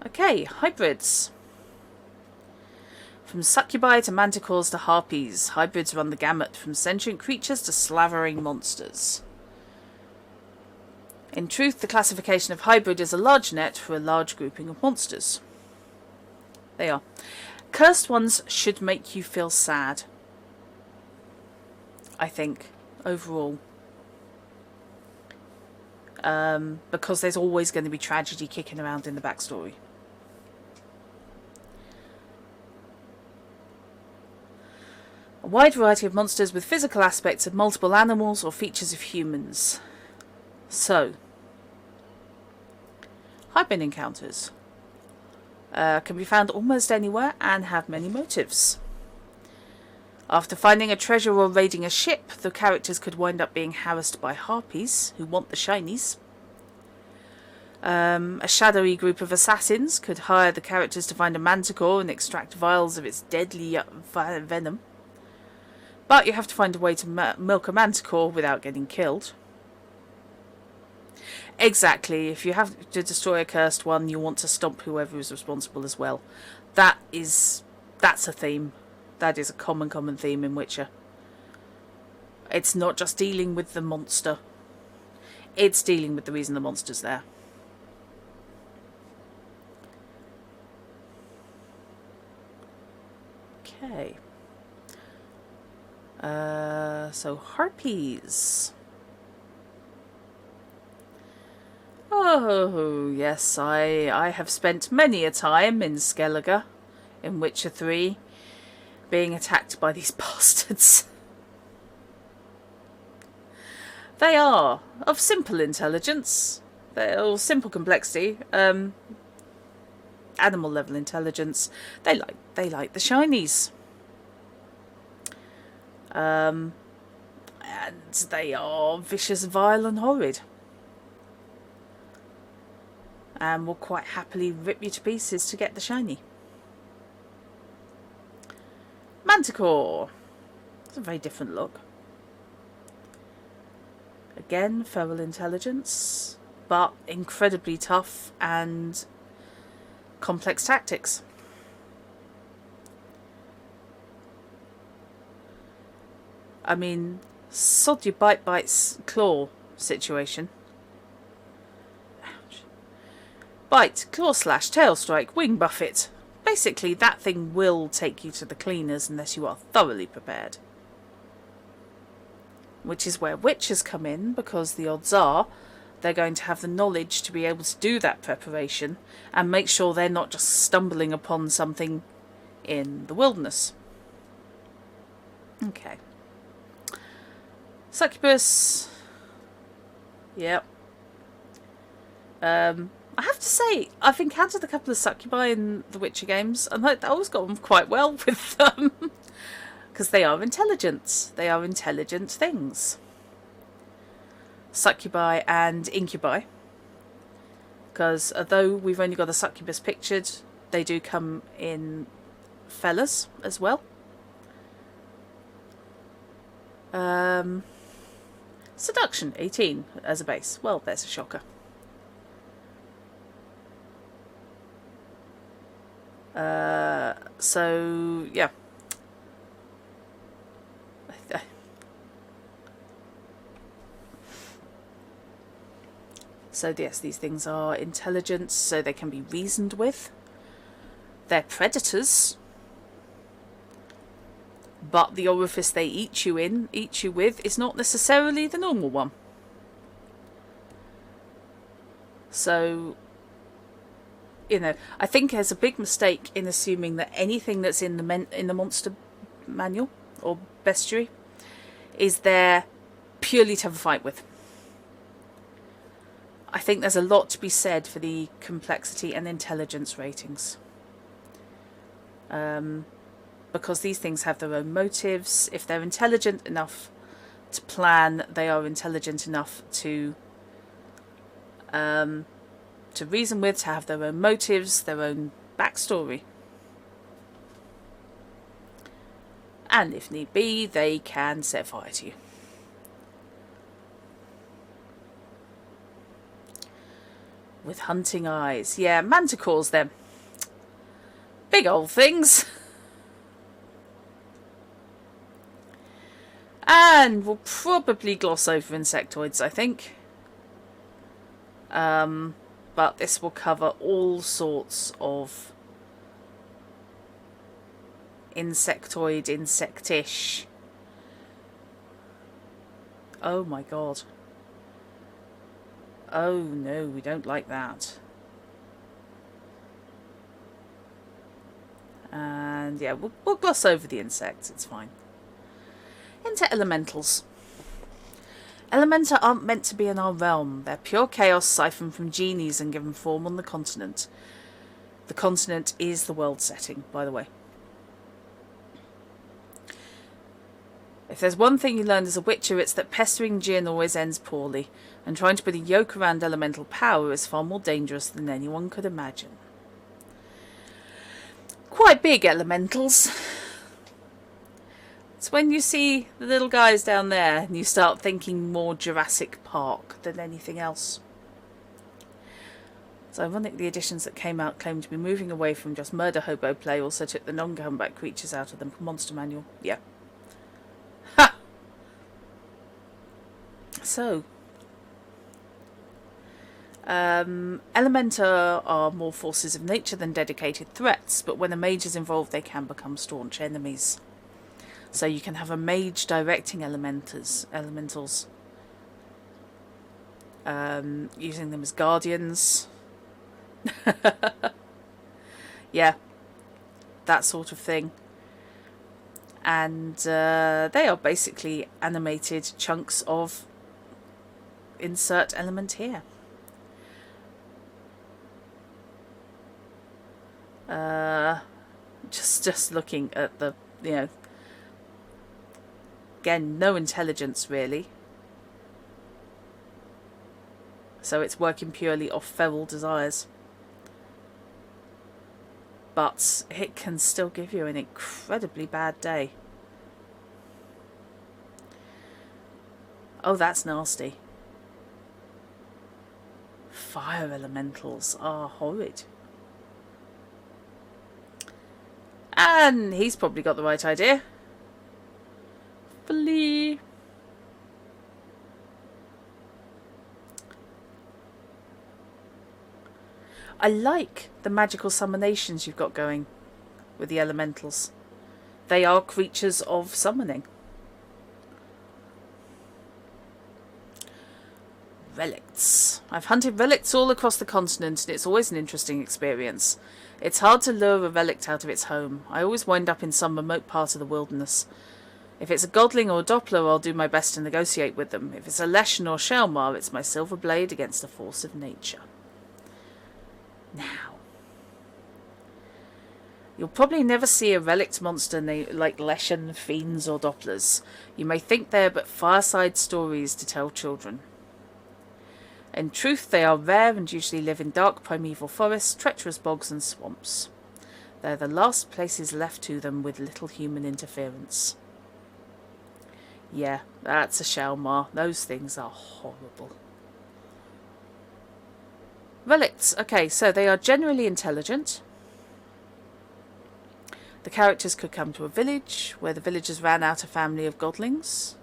Okay, hybrids. From succubi to manticores to harpies, hybrids run the gamut, from sentient creatures to slavering monsters. In truth, the classification of hybrid is a large net for a large grouping of monsters. They are. Cursed ones should make you feel sad, I think, overall. Because there's always going to be tragedy kicking around in the backstory. A wide variety of monsters with physical aspects of multiple animals or features of humans. So, hybrid encounters can be found almost anywhere and have many motives. After finding a treasure or raiding a ship, the characters could wind up being harassed by harpies who want the shinies. A shadowy group of assassins could hire the characters to find a manticore and extract vials of its deadly venom. But you have to find a way to milk a manticore without getting killed. Exactly. If you have to destroy a cursed one, you want to stomp whoever is responsible as well. That's a theme. That is a common theme in Witcher. It's not just dealing with the monster. It's dealing with the reason the monster's there. Okay. So harpies. Oh, yes, I have spent many a time in Skellige, in Witcher 3, being attacked by these bastards. They are of simple intelligence, or simple complexity, animal level intelligence. They like the shinies. And they are vicious, vile and horrid. And will quite happily rip you to pieces to get the shiny. Manticore. It's a very different look. Again, feral intelligence, but incredibly tough and complex tactics. I mean, sod your bites claw situation. Ouch. Bite, claw slash, tail strike, wing buffet. Basically, that thing will take you to the cleaners unless you are thoroughly prepared. Which is where witches come in, because the odds are they're going to have the knowledge to be able to do that preparation and make sure they're not just stumbling upon something in the wilderness. Okay. Succubus. Yep. I have to say, I've encountered a couple of succubi in the Witcher games, and I always got on quite well with them. Because they are intelligent. They are intelligent things. Succubi and incubi. Because although we've only got a succubus pictured, they do come in fellas as well. Seduction, 18 as a base. Well, there's a shocker. So, yeah. So, yes, these things are intelligent, so they can be reasoned with. They're predators. But the orifice they eat you with, is not necessarily the normal one. So, you know, I think there's a big mistake in assuming that anything that's in the monster manual or bestiary is there purely to have a fight with. I think there's a lot to be said for the complexity and intelligence ratings. Because these things have their own motives. If they're intelligent enough to plan, they are intelligent enough to reason with, to have their own motives, their own backstory. And if need be, they can set fire to you. With hunting eyes. Yeah, manticores them. Big old things. And we'll probably gloss over insectoids, I think. But this will cover all sorts of insectoid, insectish. Oh my god. Oh no, we don't like that. And yeah, we'll gloss over the insects, it's fine. Into elementals. Elementa aren't meant to be in our realm. They're pure chaos siphoned from genies and given form on the continent. The continent is the world setting, by the way. If there's one thing you learned as a Witcher, it's that pestering Jinn always ends poorly, and trying to put a yoke around elemental power is far more dangerous than anyone could imagine. Quite big elementals. It's when you see the little guys down there and you start thinking more Jurassic Park than anything else. It's ironic the editions that came out claimed to be moving away from just murder hobo play also took the non-combat creatures out of the monster manual. Yeah. Ha! So, Elementa are more forces of nature than dedicated threats, but when a mage is involved they can become staunch enemies. So you can have a mage directing elementals, using them as guardians. Yeah, that sort of thing. And they are basically animated chunks of insert element here. Just looking at the, you know, again, no intelligence really. So it's working purely off feral desires. But it can still give you an incredibly bad day. Oh, that's nasty. Fire elementals are horrid. And he's probably got the right idea. Flee. I like the magical summonations you've got going with the elementals. They are creatures of summoning. Relicts. I've hunted relicts all across the continent and it's always an interesting experience. It's hard to lure a relict out of its home. I always wind up in some remote part of the wilderness. If it's a godling or a doppler, I'll do my best to negotiate with them. If it's a leshen or shelmar, it's my silver blade against the force of nature. Now, you'll probably never see a relict monster like Leshen, Fiends or Dopplers. You may think they are but fireside stories to tell children. In truth, they are rare and usually live in dark primeval forests, treacherous bogs and swamps. They're the last places left to them with little human interference. Yeah, that's a Shalmar. Those things are horrible. Relicts. Okay, so they are generally intelligent. The characters could come to a village where the villagers ran out a family of godlings.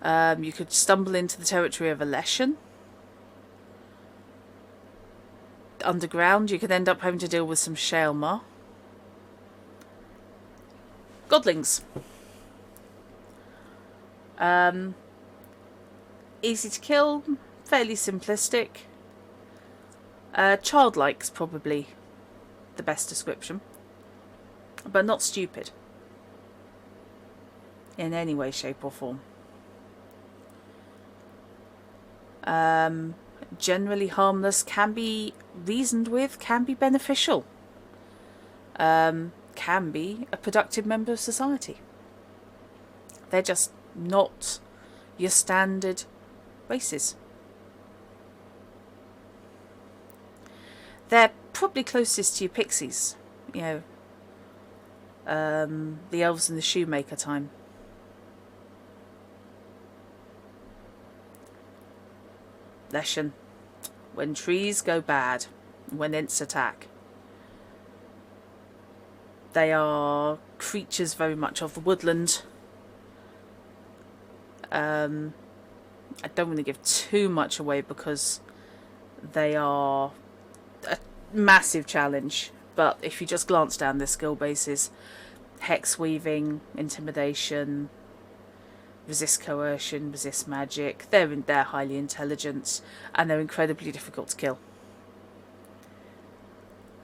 You could stumble into the territory of a Leshen. Underground, you could end up having to deal with some Shalmar. Godlings. Easy to kill, fairly simplistic. Childlike's probably the best description. But not stupid. In any way, shape or form. Generally harmless, can be reasoned with, can be beneficial. Can be a productive member of society. They're just not your standard races. They're probably closest to your pixies, you know, the elves in the shoemaker time. Leshen. When trees go bad, when Ents attack. They are creatures very much of the woodland. I don't want to give too much away because they are a massive challenge. But if you just glance down their skill bases, hex weaving, intimidation, resist coercion, resist magic, they're highly intelligent and they're incredibly difficult to kill.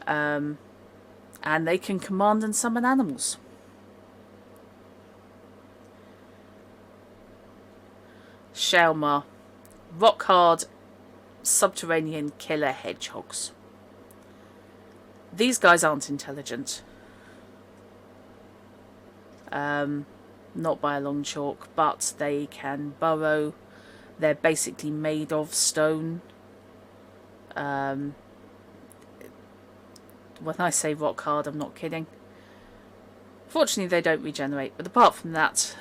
And they can command and summon animals. Shalmar. Rock hard, subterranean killer hedgehogs. These guys aren't intelligent. Not by a long chalk, but they can burrow. They're basically made of stone. When I say rock hard, I'm not kidding. Fortunately, they don't regenerate, but apart from that,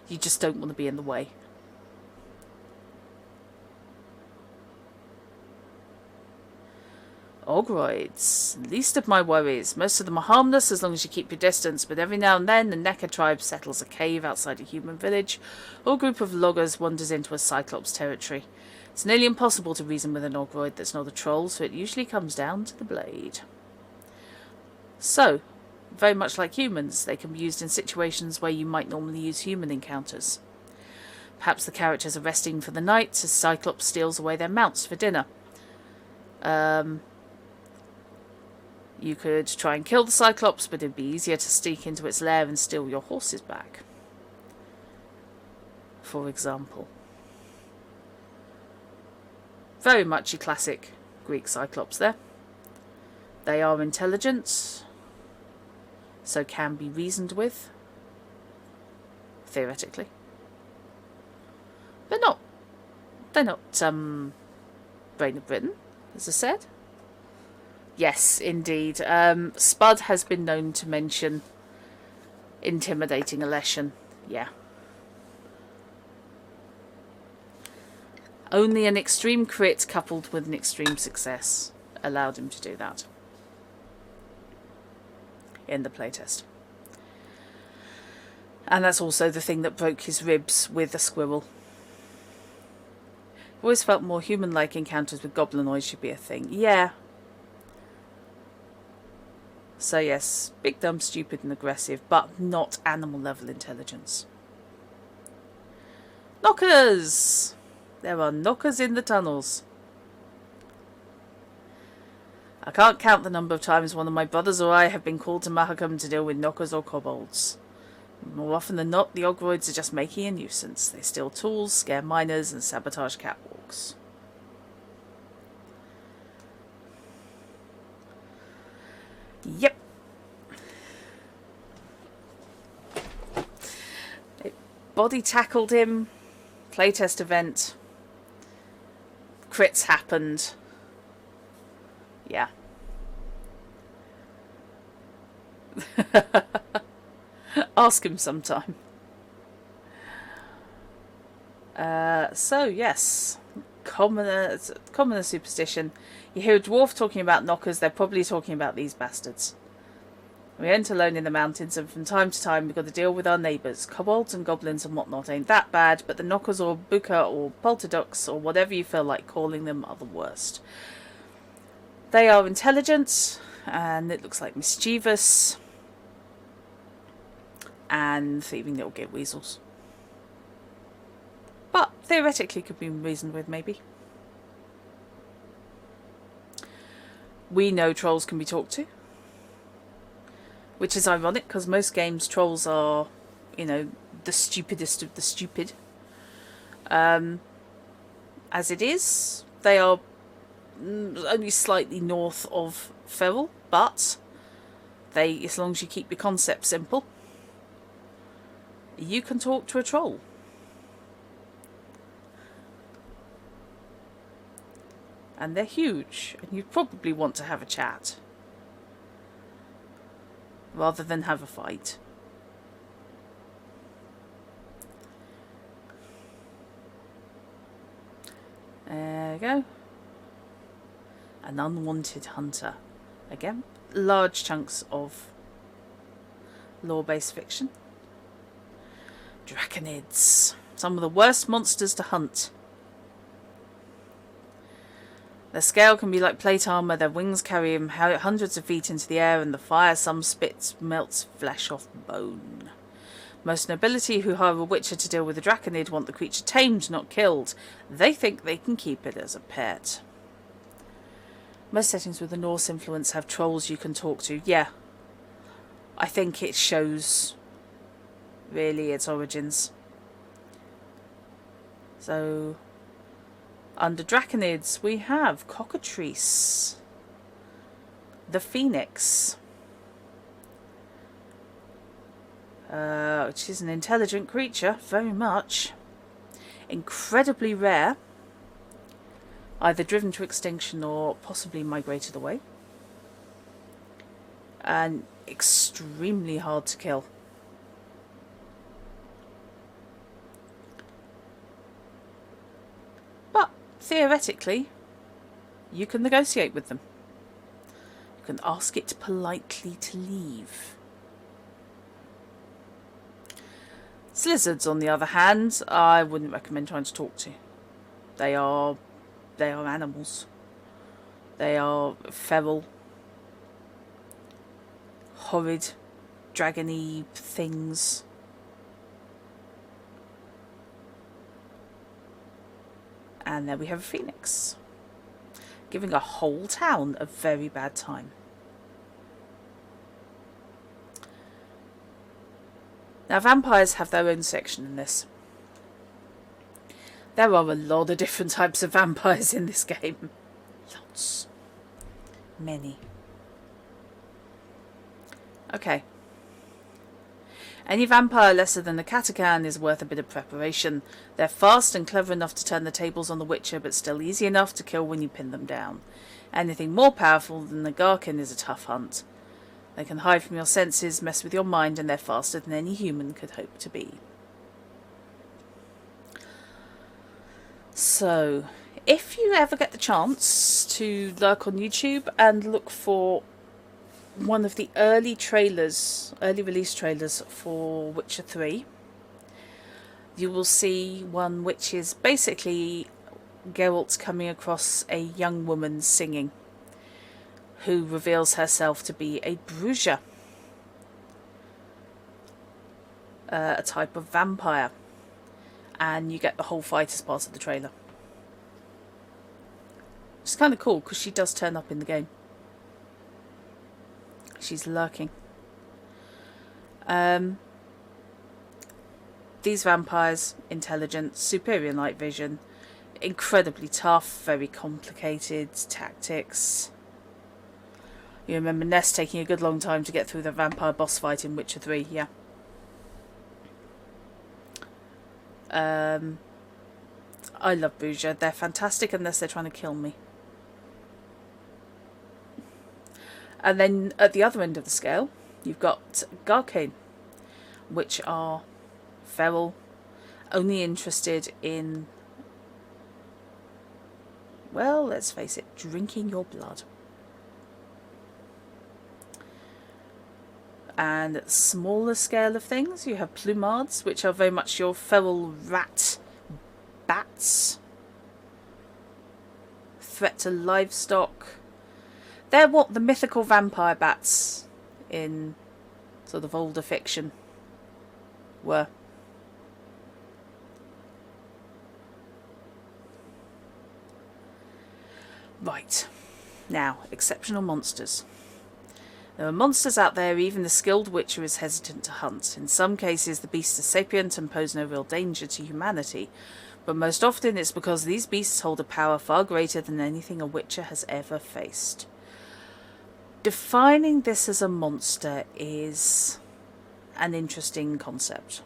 you just don't want to be in the way. Ogroids. Least of my worries. Most of them are harmless as long as you keep your distance, but every now and then the Neca tribe settles a cave outside a human village, or a group of loggers wanders into a Cyclops territory. It's nearly impossible to reason with an Ogroid that's not a troll, so it usually comes down to the blade. So, very much like humans, they can be used in situations where you might normally use human encounters. Perhaps the characters are resting for the night as Cyclops steals away their mounts for dinner. You could try and kill the Cyclops, but it'd be easier to sneak into its lair and steal your horses back. For example. Very much your classic Greek Cyclops there. They are intelligent, so can be reasoned with, theoretically. They're not Brain of Britain, as I said. Yes, indeed. Spud has been known to mention intimidating a Leshen. Yeah. Only an extreme crit coupled with an extreme success allowed him to do that in the playtest. And that's also the thing that broke his ribs with a squirrel. I've always felt more human-like encounters with goblinoids should be a thing. Yeah. So yes, big, dumb, stupid and aggressive, but not animal-level intelligence. Knockers! There are knockers in the tunnels. I can't count the number of times one of my brothers or I have been called to Mahakam to deal with knockers or kobolds. More often than not, the Ogroids are just making a nuisance. They steal tools, scare miners, and sabotage catwalks. Yep. It body tackled him. Playtest event. Crits happened. Yeah. Ask him sometime. So yes, commoner superstition. You hear a dwarf talking about knockers, they're probably talking about these bastards. We ain't alone in the mountains, and from time to time we've got to deal with our neighbours. Kobolds and goblins and whatnot ain't that bad, but the knockers or buka or polterducks or whatever you feel like calling them are the worst. They are intelligent, and it looks like mischievous, and thieving little git weasels. But theoretically could be reasoned with, maybe. We know trolls can be talked to. Which is ironic, because most games trolls are, you know, the stupidest of the stupid. As it is, they are only slightly north of feral, but they, as long as you keep your concept simple, you can talk to a troll. And they're huge, and you'd probably want to have a chat rather than have a fight. There we go. An unwanted hunter. Again, large chunks of lore-based fiction. Draconids. Some of the worst monsters to hunt. Their scale can be like plate armour, their wings carry them hundreds of feet into the air, and the fire some spits melts flesh off bone. Most nobility who hire a witcher to deal with a draconid want the creature tamed, not killed. They think they can keep it as a pet. Most settings with a Norse influence have trolls you can talk to. Yeah. I think it shows, really, its origins. So, under draconids, we have cockatrice, the phoenix, which is an intelligent creature, very much. Incredibly rare, either driven to extinction or possibly migrated away, and extremely hard to kill. Theoretically, you can negotiate with them. You can ask it politely to leave. Lizards, on the other hand, I wouldn't recommend trying to talk to. They are animals. They are feral, horrid, dragony things. And there we have a phoenix, giving a whole town a very bad time. Now, vampires have their own section in this. There are a lot of different types of vampires in this game. Lots. Many. Okay. Any vampire lesser than a Katakan is worth a bit of preparation. They're fast and clever enough to turn the tables on the Witcher, but still easy enough to kill when you pin them down. Anything more powerful than the Garkin is a tough hunt. They can hide from your senses, mess with your mind, and they're faster than any human could hope to be. So, if you ever get the chance to lurk on YouTube and look for one of the early release trailers for Witcher 3, you will see one which is basically Geralt coming across a young woman singing, who reveals herself to be a bruja, a type of vampire, and you get the whole fight as part of the trailer. It's kind of cool because she does turn up in the game. She's lurking. These vampires, intelligent, superior night vision, incredibly tough, very complicated tactics. You remember Ness taking a good long time to get through the vampire boss fight in Witcher 3, yeah. I love Bouja. They're fantastic unless they're trying to kill me. And then at the other end of the scale, you've got Garcane, which are feral, only interested in, well, let's face it, drinking your blood. And at smaller scale of things, you have Plumards, which are very much your feral rat bats. Threat to livestock. They're what the mythical vampire bats in sort of older fiction were. Right. Now, exceptional monsters. There are monsters out there even the skilled witcher is hesitant to hunt. In some cases the beasts are sapient and pose no real danger to humanity, but most often it's because these beasts hold a power far greater than anything a witcher has ever faced. Defining this as a monster is an interesting concept.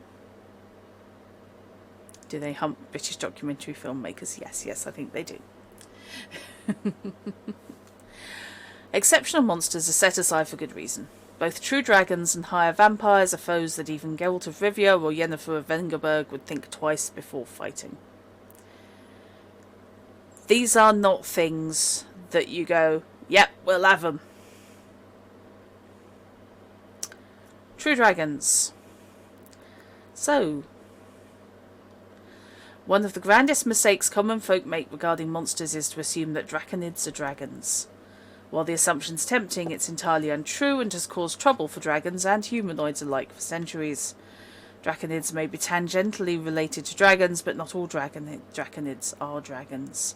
Do they hump British documentary filmmakers? Yes, I think they do. Exceptional monsters are set aside for good reason. Both true dragons and higher vampires are foes that even Geralt of Rivia or Yennefer of Vengerberg would think twice before fighting. These are not things that you go, yep, we'll have them. True dragons. So, one of the grandest mistakes common folk make regarding monsters is to assume that draconids are dragons. While the assumption's tempting, it's entirely untrue and has caused trouble for dragons and humanoids alike for centuries. Draconids may be tangentially related to dragons, but not all draconids are dragons.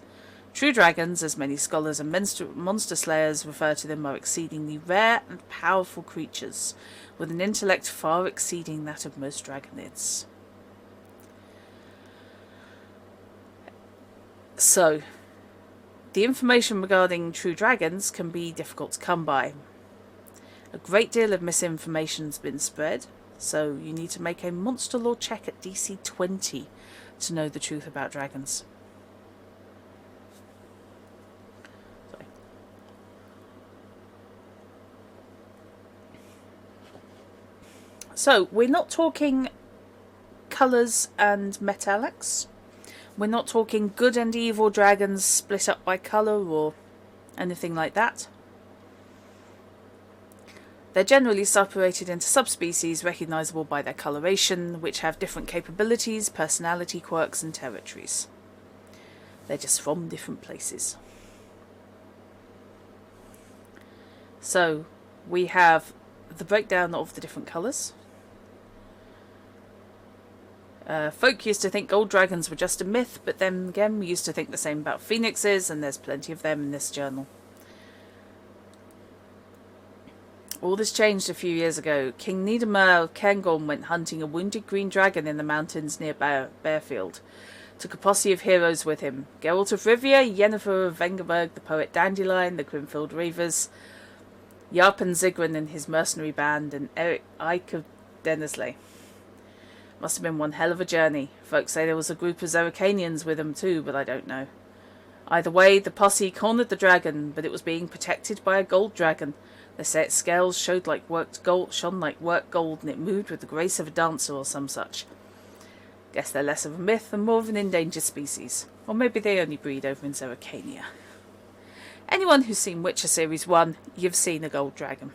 True dragons, as many scholars and monster slayers refer to them, are exceedingly rare and powerful creatures, with an intellect far exceeding that of most draconids. So, the information regarding true dragons can be difficult to come by. A great deal of misinformation has been spread, so you need to make a monster lore check at DC 20 to know the truth about dragons. Sorry. So, we're not talking colours and metallics. We're not talking good and evil dragons split up by colour or anything like that. They're generally separated into subspecies recognisable by their coloration, which have different capabilities, personality quirks and territories. They're just from different places. So, we have the breakdown of the different colours. Folk used to think gold dragons were just a myth, but then again we used to think the same about phoenixes, and there's plenty of them in this journal. All this changed a few years ago. King Nidamer of Cairngorm went hunting a wounded green dragon in the mountains near Bearfield. Took a posse of heroes with him. Geralt of Rivia, Yennefer of Vengerberg, the poet Dandelion, the Grimfield Reavers, Yarpen Zigrin and his mercenary band, and Eric Ike of Dennesley. Must have been one hell of a journey. Folks say there was a group of Zerrikanians with them too, but I don't know. Either way, the posse cornered the dragon, but it was being protected by a gold dragon. They say its scales shone like worked gold, and it moved with the grace of a dancer or some such. Guess they're less of a myth and more of an endangered species. Or maybe they only breed over in Zerrikania. Anyone who's seen Witcher Series 1, you've seen a gold dragon.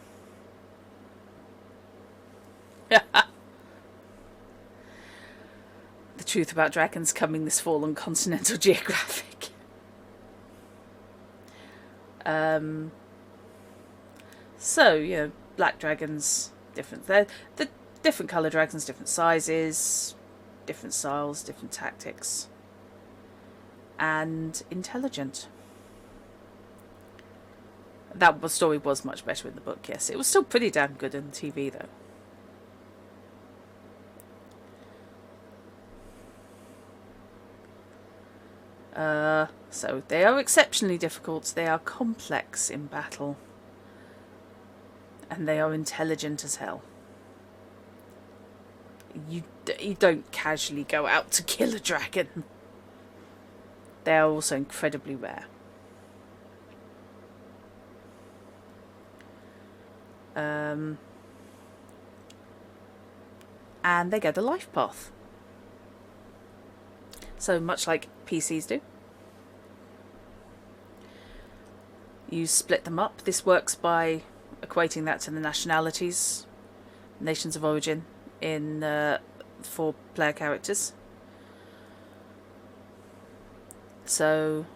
The truth about dragons coming this fall on Continental Geographic. So, you know, black dragons, different. They're the different colour dragons, different sizes, different styles, different tactics, and intelligent. That story was much better in the book, yes. It was still pretty damn good in the TV, though. So they are exceptionally difficult. They are complex in battle. and they are intelligent as hell. You don't casually go out to kill a dragon. They are also incredibly rare. And they get a life path. So much like PCs do. You split them up. This works by equating that to the nationalities, nations of origin in for player characters. So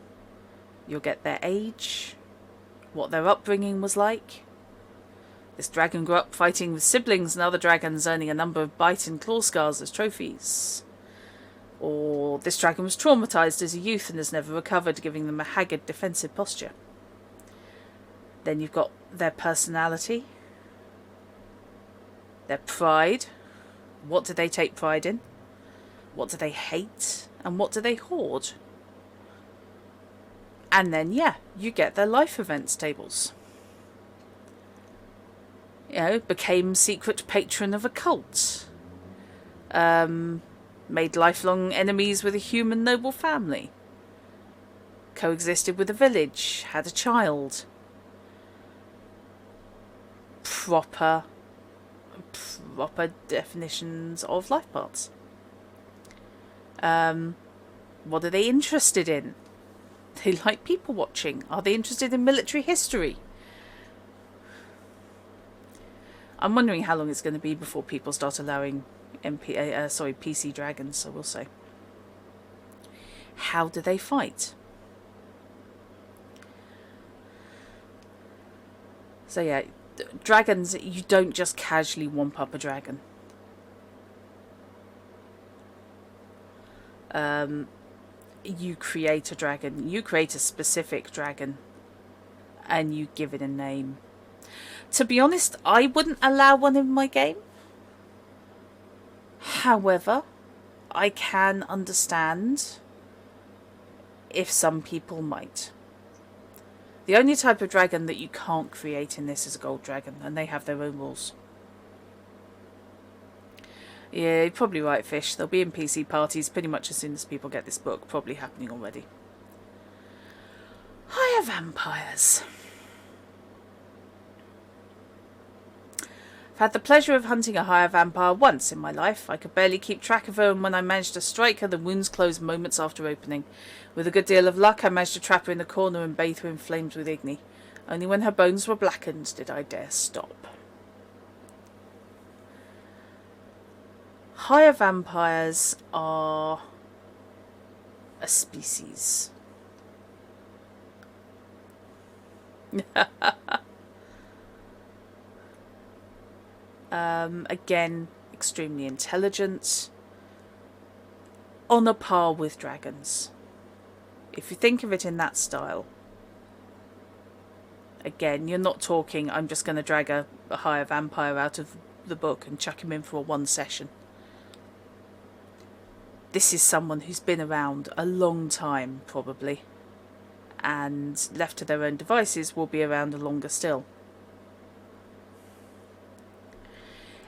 you'll get their age, what their upbringing was like. This dragon grew up fighting with siblings and other dragons, earning a number of bite and claw scars as trophies. Or this dragon was traumatized as a youth and has never recovered, giving them a haggard defensive posture. Then you've got their personality, their pride. What do they take pride in? What do they hate? And what do they hoard? And then, yeah, you get their life events tables. You know, became secret patron of a cult. Made lifelong enemies with a human noble family. Coexisted with a village. Had a child. Proper definitions of life paths. What are they interested in? They like people watching. Are they interested in military history? I'm wondering how long it's going to be before people start allowing PC dragons, so we'll say. How do they fight? So yeah, dragons, you don't just casually womp up a dragon. You create a dragon. You create a specific dragon. And you give it a name. To be honest, I wouldn't allow one in my game. However, I can understand if some people might. The only type of dragon that you can't create in this is a gold dragon, and they have their own rules. Yeah, you're probably right, Fish. They'll be in PC parties pretty much as soon as people get this book, probably happening already. Higher vampires. I've had the pleasure of hunting a higher vampire once in my life. I could barely keep track of her, and when I managed to strike her, the wounds closed moments after opening. With a good deal of luck, I managed to trap her in the corner and bathe her in flames with Igni. Only when her bones were blackened did I dare stop. Higher vampires are a species. Again, extremely intelligent, on a par with dragons. If you think of it in that style. Again, you're not talking, I'm just going to drag a higher vampire out of the book and chuck him in for a one session. This is someone who's been around a long time, probably, and left to their own devices will be around a longer still.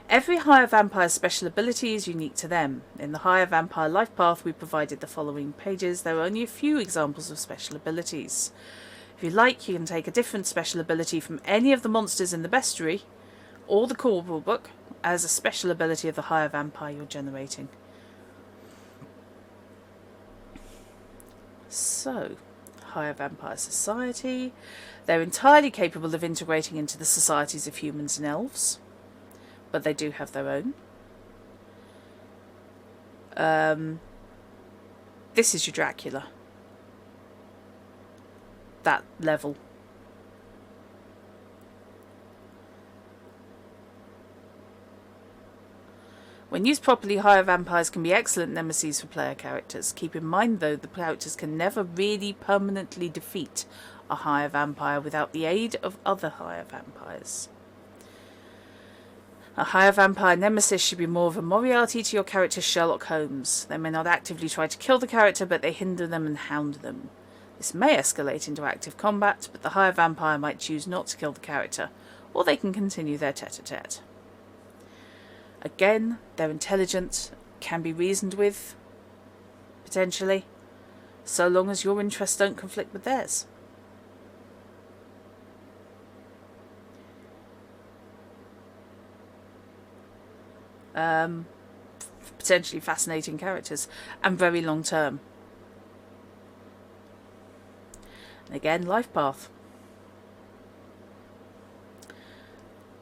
Every higher vampire's special ability is unique to them. In the higher vampire life path we provided the following pages. There are only a few examples of special abilities. If you like, you can take a different special ability from any of the monsters in the bestiary or the core rulebook as a special ability of the higher vampire you're generating. So, higher vampire society. They're entirely capable of integrating into the societies of humans and elves, but they do have their own. This is your Dracula. That level. When used properly, higher vampires can be excellent nemesis for player characters. Keep in mind, though, the characters can never really permanently defeat a higher vampire without the aid of other higher vampires. A higher vampire nemesis should be more of a Moriarty to your character's Sherlock Holmes. They may not actively try to kill the character, but they hinder them and hound them. This may escalate into active combat, but the higher vampire might choose not to kill the character, or they can continue their tete-a-tete. Again, they're intelligent, can be reasoned with, potentially, so long as your interests don't conflict with theirs. Potentially fascinating characters, and very long term. And again, life path.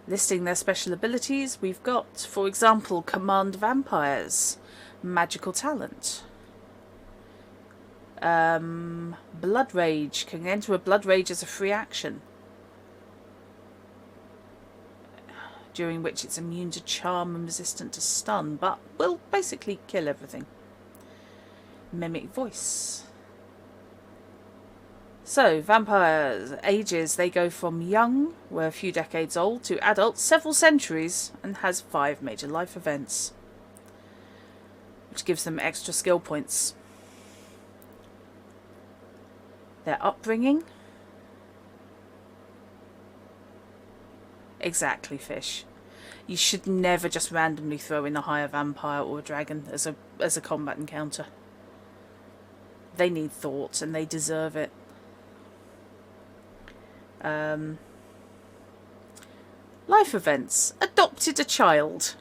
Listing their special abilities, we've got, for example, command vampires, magical talent. Blood rage, can enter a blood rage as a free action, during which it's immune to charm and resistant to stun, but will basically kill everything. Mimic voice. So, vampires' ages, they go from young, we're a few decades old, to adult, several centuries, and has 5 major life events, which gives them extra skill points. Their upbringing. Exactly, fish. You should never just randomly throw in a higher vampire or a dragon as a combat encounter. They need thought, and they deserve it. Life events. Adopted a child.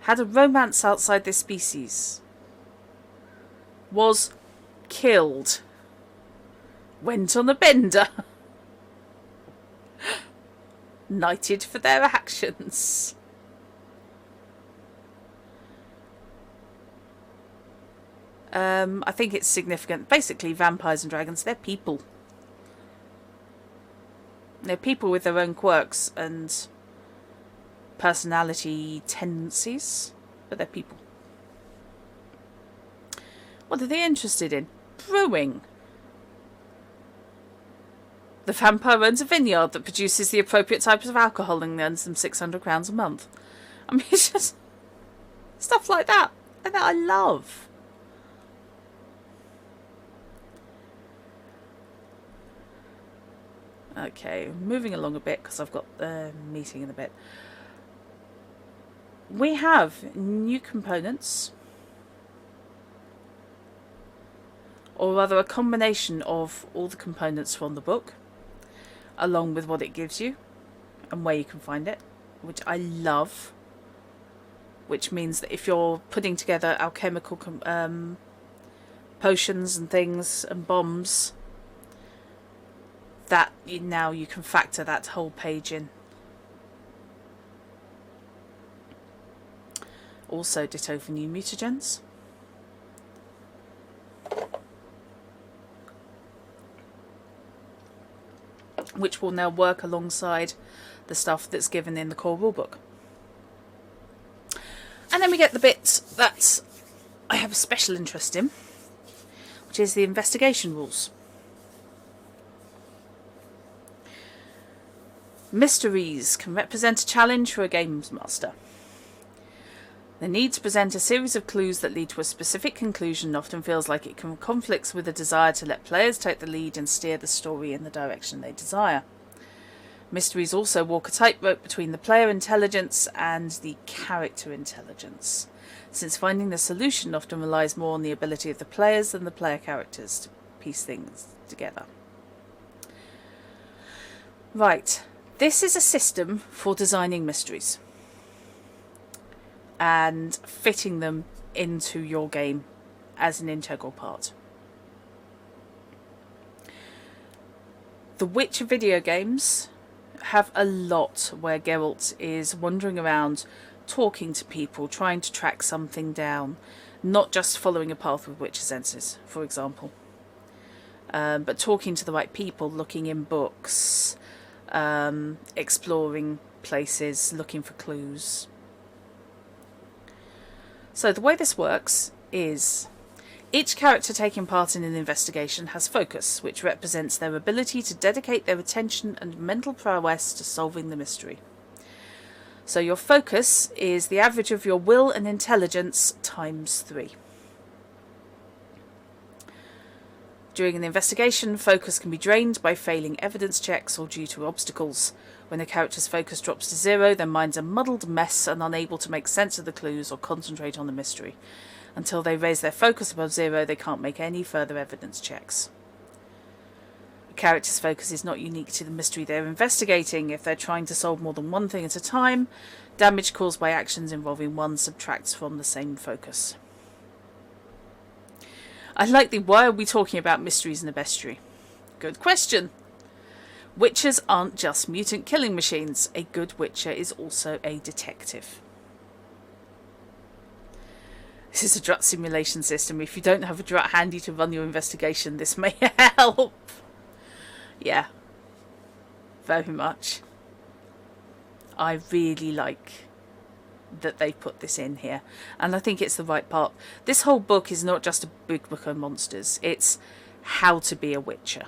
Had a romance outside this species. Was killed. Went on a bender. Knighted for their actions. I think it's significant. Basically, vampires and dragons, they're people. They're people with their own quirks and personality tendencies, but they're people. What are they interested in? Brewing. The vampire owns a vineyard that produces the appropriate types of alcohol and earns them 600 crowns a month. I mean, it's just stuff like that that I love. Okay, moving along a bit because I've got the meeting in a bit. We have new components, or rather a combination of all the components from the book, along with what it gives you and where you can find it, which I love. Which means that if you're putting together alchemical potions and things and bombs, that now you can factor that whole page in. Also ditto for new mutagens. Which will now work alongside the stuff that's given in the core rulebook. And then we get the bit that I have a special interest in, which is the investigation rules. Mysteries can represent a challenge for a games master. The need to present a series of clues that lead to a specific conclusion often feels like it conflicts with the desire to let players take the lead and steer the story in the direction they desire. Mysteries also walk a tightrope between the player intelligence and the character intelligence, since finding the solution often relies more on the ability of the players than the player characters to piece things together. Right. This is a system for designing mysteries and fitting them into your game as an integral part. The Witcher video games have a lot where Geralt is wandering around, talking to people, trying to track something down, not just following a path with Witcher senses, for example, but talking to the right people, looking in books, exploring places, looking for clues. So the way this works is each character taking part in an investigation has focus, which represents their ability to dedicate their attention and mental prowess to solving the mystery. So your focus is the average of your will and intelligence times 3. During an investigation, focus can be drained by failing evidence checks or due to obstacles. When a character's focus drops to 0, their mind's a muddled mess and unable to make sense of the clues or concentrate on the mystery. Until they raise their focus above 0, they can't make any further evidence checks. A character's focus is not unique to the mystery they're investigating. If they're trying to solve more than one thing at a time, damage caused by actions involving one subtracts from the same focus. I like the why are we talking about mysteries in a bestiary? Good question. Witchers aren't just mutant killing machines. A good witcher is also a detective. This is a Drut simulation system. If you don't have a Drut handy to run your investigation, this may help. Yeah. Very much. I really like that they put this in here. And I think it's the right part. This whole book is not just a big book on monsters. It's how to be a witcher.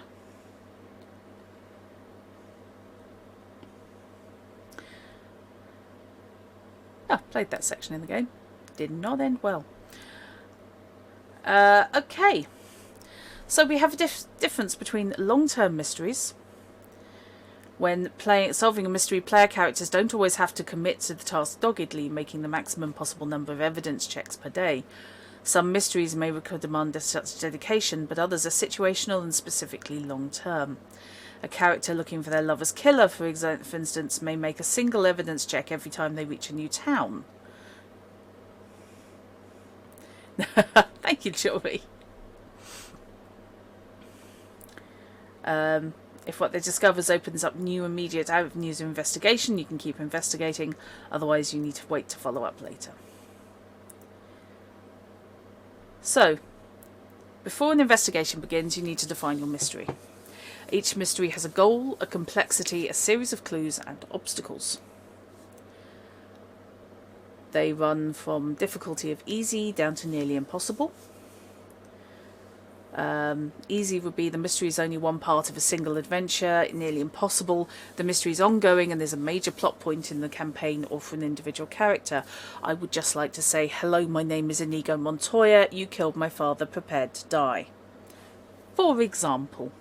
Played that section in the game. Did not end well. Okay. So we have a difference between long-term mysteries. When solving a mystery, player characters don't always have to commit to the task doggedly, making the maximum possible number of evidence checks per day. Some mysteries may demand such dedication, but others are situational and specifically long-term. A character looking for their lover's killer, for instance, may make a single evidence check every time they reach a new town. Thank you, Joey. If what they discover opens up new immediate avenues of investigation, you can keep investigating. Otherwise, you need to wait to follow up later. So, before an investigation begins, you need to define your mystery. Each mystery has a goal, a complexity, a series of clues, and obstacles. They run from difficulty of easy down to nearly impossible. Easy would be the mystery is only one part of a single adventure. Nearly impossible, the mystery is ongoing and there's a major plot point in the campaign or for an individual character. I would just like to say, hello, my name is Inigo Montoya, you killed my father, prepared to die. For example,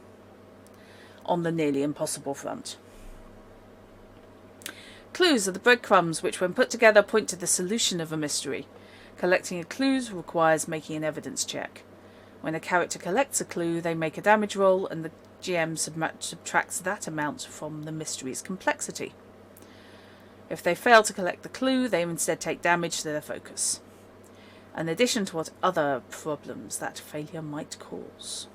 on the nearly impossible front. Clues are the breadcrumbs which, when put together, point to the solution of a mystery. Collecting a clue requires making an evidence check. When a character collects a clue, they make a damage roll, and the GM subtracts that amount from the mystery's complexity. If they fail to collect the clue, they instead take damage to their focus, in addition to what other problems that failure might cause.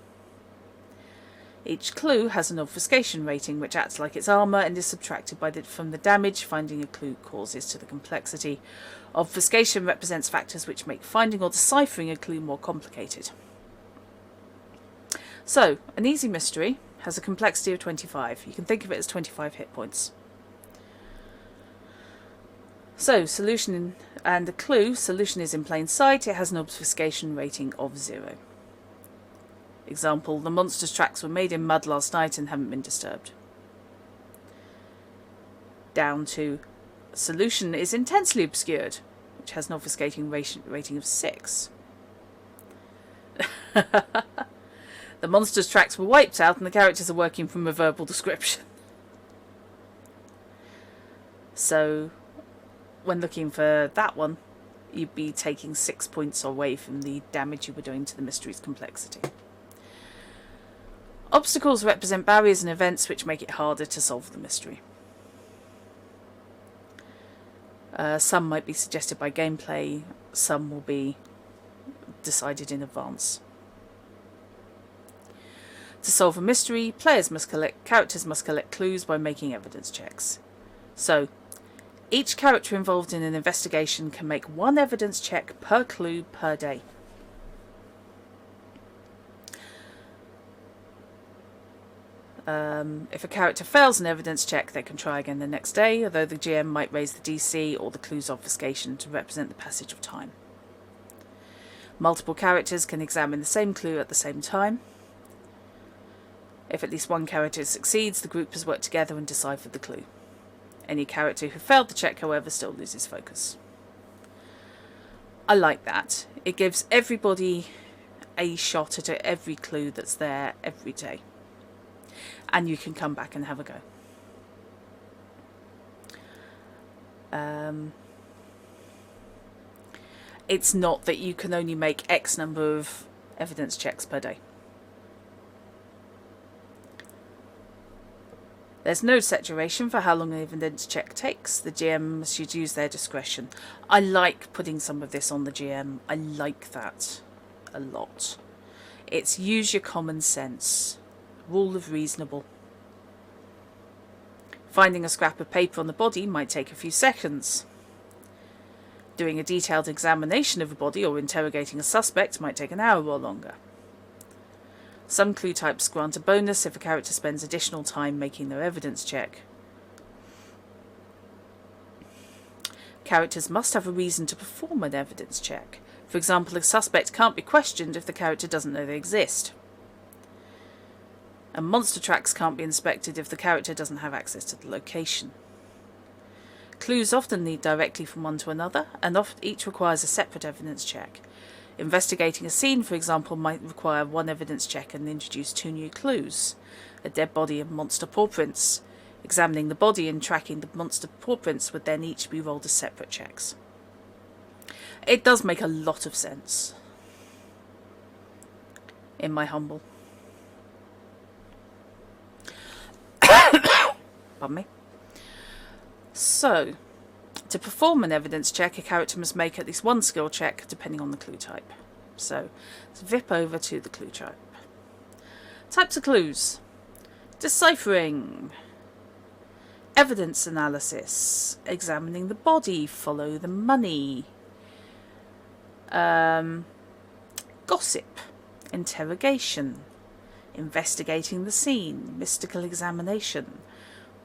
Each clue has an obfuscation rating, which acts like its armour and is subtracted from the damage finding a clue causes to the complexity. Obfuscation represents factors which make finding or deciphering a clue more complicated. So, an easy mystery has a complexity of 25. You can think of it as 25 hit points. So, solution and the clue, solution is in plain sight. It has an obfuscation rating of 0. Example, the monster's tracks were made in mud last night and haven't been disturbed. Down to solution is intensely obscured, which has an obfuscating rating of 6. The monster's tracks were wiped out and the characters are working from a verbal description. So, when looking for that one, you'd be taking 6 points away from the damage you were doing to the mystery's complexity. Obstacles represent barriers and events which make it harder to solve the mystery. Some might be suggested by gameplay, some will be decided in advance. To solve a mystery, characters must collect clues by making evidence checks. So, each character involved in an investigation can make 1 evidence check per clue per day. If a character fails an evidence check, they can try again the next day, although the GM might raise the DC or the clue's obfuscation to represent the passage of time. Multiple characters can examine the same clue at the same time. If at least one character succeeds, the group has worked together and deciphered the clue. Any character who failed the check, however, still loses focus. I like that. It gives everybody a shot at every clue that's there every day. And you can come back and have a go. It's not that you can only make X number of evidence checks per day. There's no set duration for how long an evidence check takes. The GM should use their discretion. I like putting some of this on the GM. I like that a lot. It's use your common sense. Rule of reasonable. Finding a scrap of paper on the body might take a few seconds. Doing a detailed examination of a body or interrogating a suspect might take an hour or longer. Some clue types grant a bonus if a character spends additional time making their evidence check. Characters must have a reason to perform an evidence check. For example, a suspect can't be questioned if the character doesn't know they exist. And monster tracks can't be inspected if the character doesn't have access to the location. Clues often lead directly from one to another, and each requires a separate evidence check. Investigating a scene, for example, might require one evidence check and introduce 2 new clues: a dead body and monster paw prints. Examining the body and tracking the monster paw prints would then each be rolled as separate checks. It does make a lot of sense, in my humble. Pardon me. So, to perform an evidence check, a character must make at least one skill check, depending on the clue type. So, let's vip over to the clue type. Types of clues. Deciphering. Evidence analysis. Examining the body. Follow the money. Gossip. Interrogation. Investigating the scene. Mystical examination.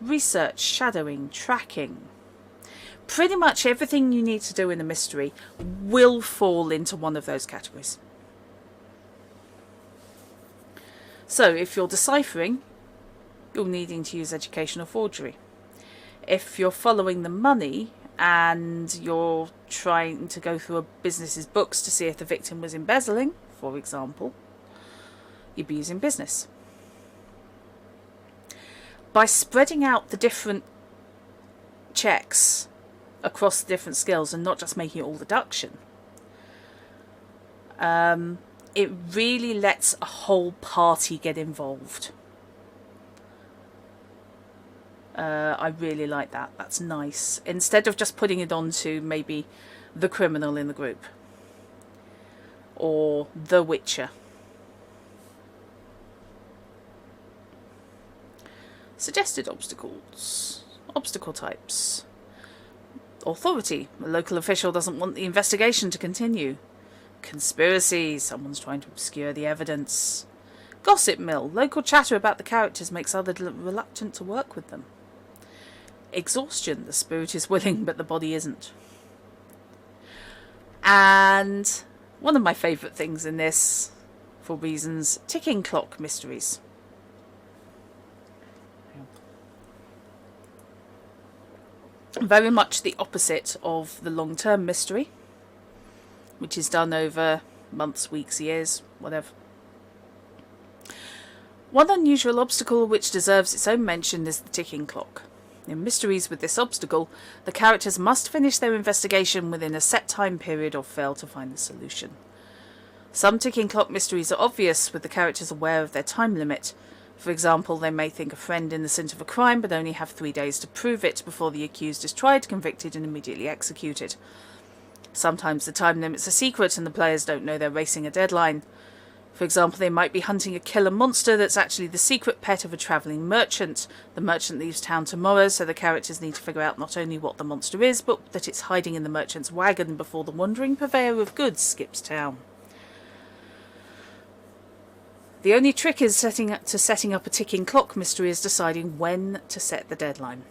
Research, shadowing, tracking. Pretty much everything you need to do in a mystery will fall into one of those categories. So if you're deciphering, you're needing to use education or forgery. If you're following the money and you're trying to go through a business's books to see if the victim was embezzling, for example, you'd be using business. By spreading out the different checks across the different skills and not just making it all deduction, it really lets a whole party get involved. I really like that. That's nice. Instead of just putting it on to maybe the criminal in the group or the Witcher. Suggested obstacles. Obstacle types. Authority. A local official doesn't want the investigation to continue. Conspiracy. Someone's trying to obscure the evidence. Gossip mill. Local chatter about the characters makes others reluctant to work with them. Exhaustion. The spirit is willing, but the body isn't. And one of my favourite things in this, for reasons, ticking clock mysteries. Very much the opposite of the long-term mystery, which is done over months, weeks, years, whatever. One unusual obstacle which deserves its own mention is the ticking clock. In mysteries with this obstacle, the characters must finish their investigation within a set time period or fail to find the solution. Some ticking clock mysteries are obvious, with the characters aware of their time limit. For example, they may think a friend innocent of a crime but only have 3 days to prove it before the accused is tried, convicted and immediately executed. Sometimes the time limit's a secret and the players don't know they're racing a deadline. For example, they might be hunting a killer monster that's actually the secret pet of a travelling merchant. The merchant leaves town tomorrow, so the characters need to figure out not only what the monster is, but that it's hiding in the merchant's wagon before the wandering purveyor of goods skips town. The only trick is setting up a ticking clock mystery is deciding when to set the deadline.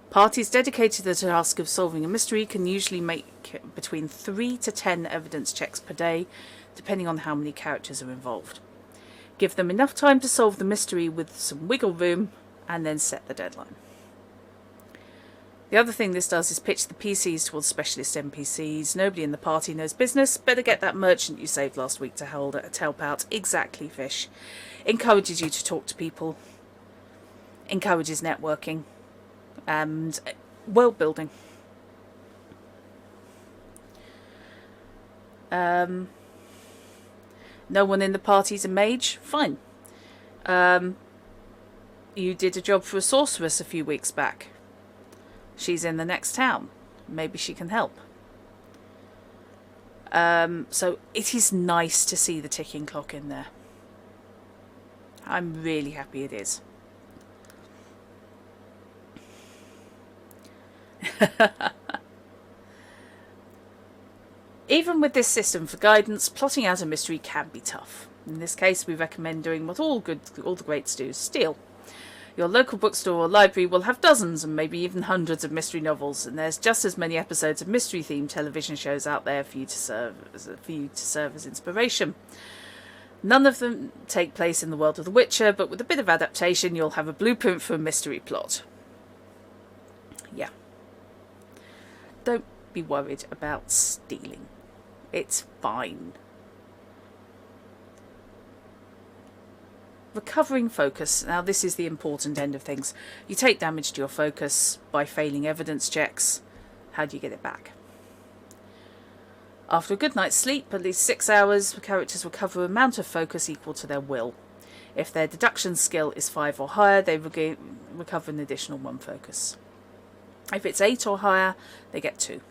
Parties dedicated to the task of solving a mystery can usually make between 3 to 10 evidence checks per day, depending on how many characters are involved. Give them enough time to solve the mystery with some wiggle room, and then set the deadline. The other thing this does is pitch the PCs towards specialist NPCs. Nobody in the party knows business. Better get that merchant you saved last week to help out. Exactly, Fish. Encourages you to talk to people. Encourages networking. And world building. No one in the party's a mage? Fine. You did a job for a sorceress a few weeks back. She's in the next town. Maybe she can help. So it is nice to see the ticking clock in there. I'm really happy it is. Even with this system for guidance, plotting out a mystery can be tough. In this case, we recommend doing what all the greats do: steal. Your local bookstore or library will have dozens and maybe even hundreds of mystery novels, and there's just as many episodes of mystery-themed television shows out there for you to serve as inspiration. None of them take place in the world of The Witcher, but with a bit of adaptation, you'll have a blueprint for a mystery plot. Yeah. Don't be worried about stealing. It's fine. Recovering focus. Now this is the important end of things. You take damage to your focus by failing evidence checks. How do you get it back? After a good night's sleep, at least 6 hours, the characters recover an amount of focus equal to their will. If their deduction skill is 5 or higher, they recover an additional 1 focus. If it's 8 or higher, they get 2.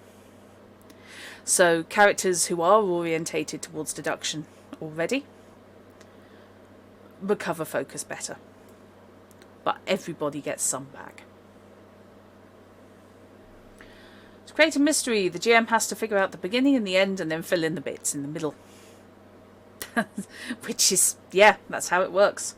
So characters who are orientated towards deduction already recover focus better, but everybody gets some back. To create a mystery, the GM has to figure out the beginning and the end and then fill in the bits in the middle. Which is, yeah, that's how it works.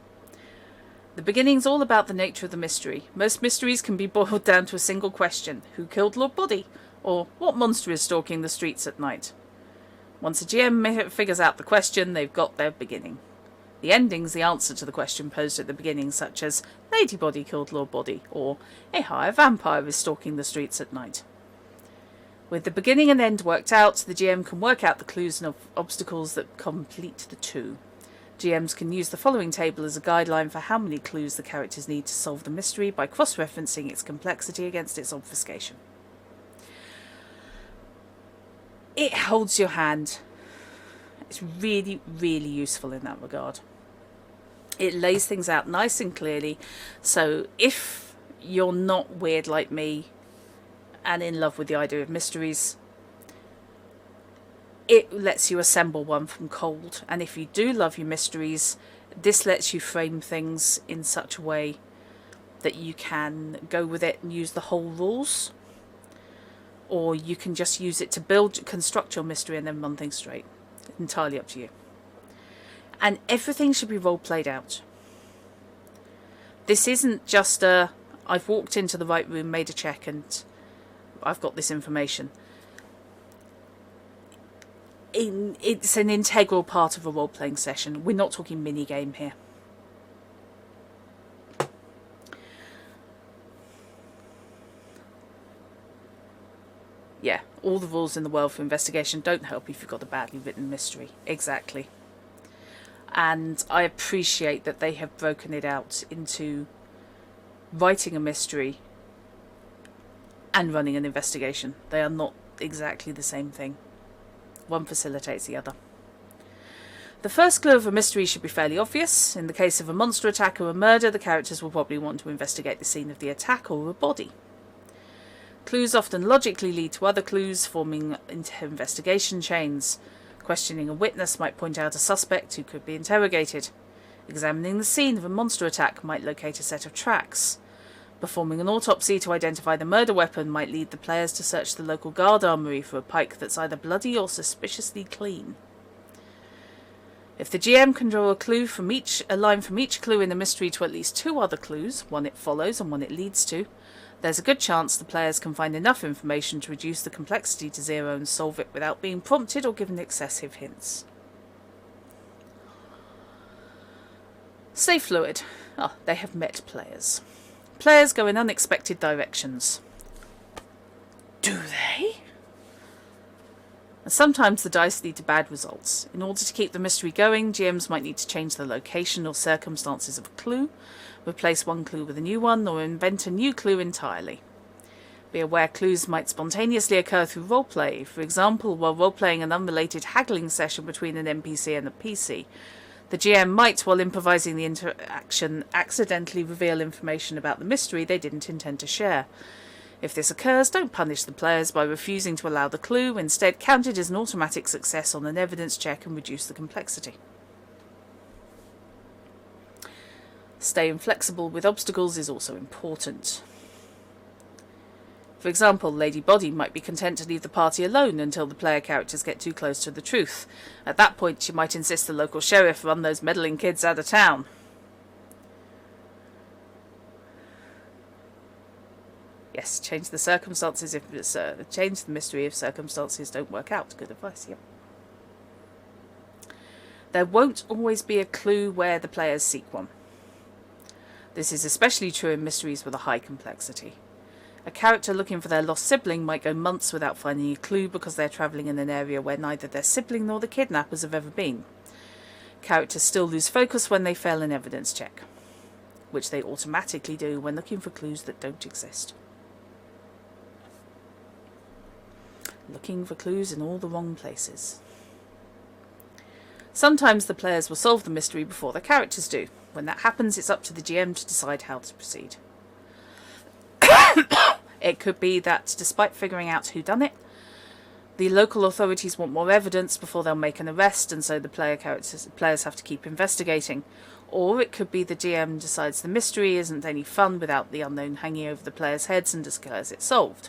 The beginning's all about the nature of the mystery. Most mysteries can be boiled down to a single question: who killed Lord Body? Or what monster is stalking the streets at night? Once a GM figures out the question, they've got their beginning. The ending's the answer to the question posed at the beginning, such as Lady Body killed Lord Body, or a higher vampire is stalking the streets at night. With the beginning and end worked out, the GM can work out the clues and obstacles that complete the two. GMs can use the following table as a guideline for how many clues the characters need to solve the mystery by cross-referencing its complexity against its obfuscation. It holds your hand. It's really, really useful in that regard. It lays things out nice and clearly, so if you're not weird like me and in love with the idea of mysteries, it lets you assemble one from cold. And if you do love your mysteries, this lets you frame things in such a way that you can go with it and use the whole rules, or you can just use it to construct your mystery and then run things straight. Entirely up to you. And everything should be role played out. This isn't just I've walked into the right room, made a check, and I've got this information. It's an integral part of a role playing session. We're not talking mini game here. Yeah, all the rules in the world for investigation don't help if you've got a badly written mystery. Exactly. And I appreciate that they have broken it out into writing a mystery and running an investigation. They are not exactly the same thing. One facilitates the other. The first clue of a mystery should be fairly obvious. In the case of a monster attack or a murder, the characters will probably want to investigate the scene of the attack or a body. Clues often logically lead to other clues, forming investigation chains. Questioning a witness might point out a suspect who could be interrogated. Examining the scene of a monster attack might locate a set of tracks. Performing an autopsy to identify the murder weapon might lead the players to search the local guard armory for a pike that's either bloody or suspiciously clean. If the GM can draw a line from each clue in the mystery to at least 2 other clues, one it follows and one it leads to, there's a good chance the players can find enough information to reduce the complexity to 0 and solve it without being prompted or given excessive hints. Stay fluid. They have met players. Players go in unexpected directions. Do they? And sometimes the dice lead to bad results. In order to keep the mystery going, GMs might need to change the location or circumstances of a clue, replace one clue with a new one, or invent a new clue entirely. Be aware clues might spontaneously occur through roleplay. For example, while roleplaying an unrelated haggling session between an NPC and a PC, the GM might, while improvising the interaction, accidentally reveal information about the mystery they didn't intend to share. If this occurs, don't punish the players by refusing to allow the clue. Instead, count it as an automatic success on an evidence check and reduce the complexity. Staying flexible with obstacles is also important. For example, Lady Body might be content to leave the party alone until the player characters get too close to the truth. At that point, she might insist the local sheriff run those meddling kids out of town. Yes, change the circumstances if change the mystery if circumstances don't work out. Good advice, yep. There won't always be a clue where the players seek one. This is especially true in mysteries with a high complexity. A character looking for their lost sibling might go months without finding a clue because they're travelling in an area where neither their sibling nor the kidnappers have ever been. Characters still lose focus when they fail an evidence check, which they automatically do when looking for clues that don't exist. Looking for clues in all the wrong places. Sometimes the players will solve the mystery before their characters do. When that happens, it's up to the GM to decide how to proceed. It could be that, despite figuring out who done it, the local authorities want more evidence before they'll make an arrest, and so the players have to keep investigating. Or it could be the GM decides the mystery isn't any fun without the unknown hanging over the players' heads and declares it solved.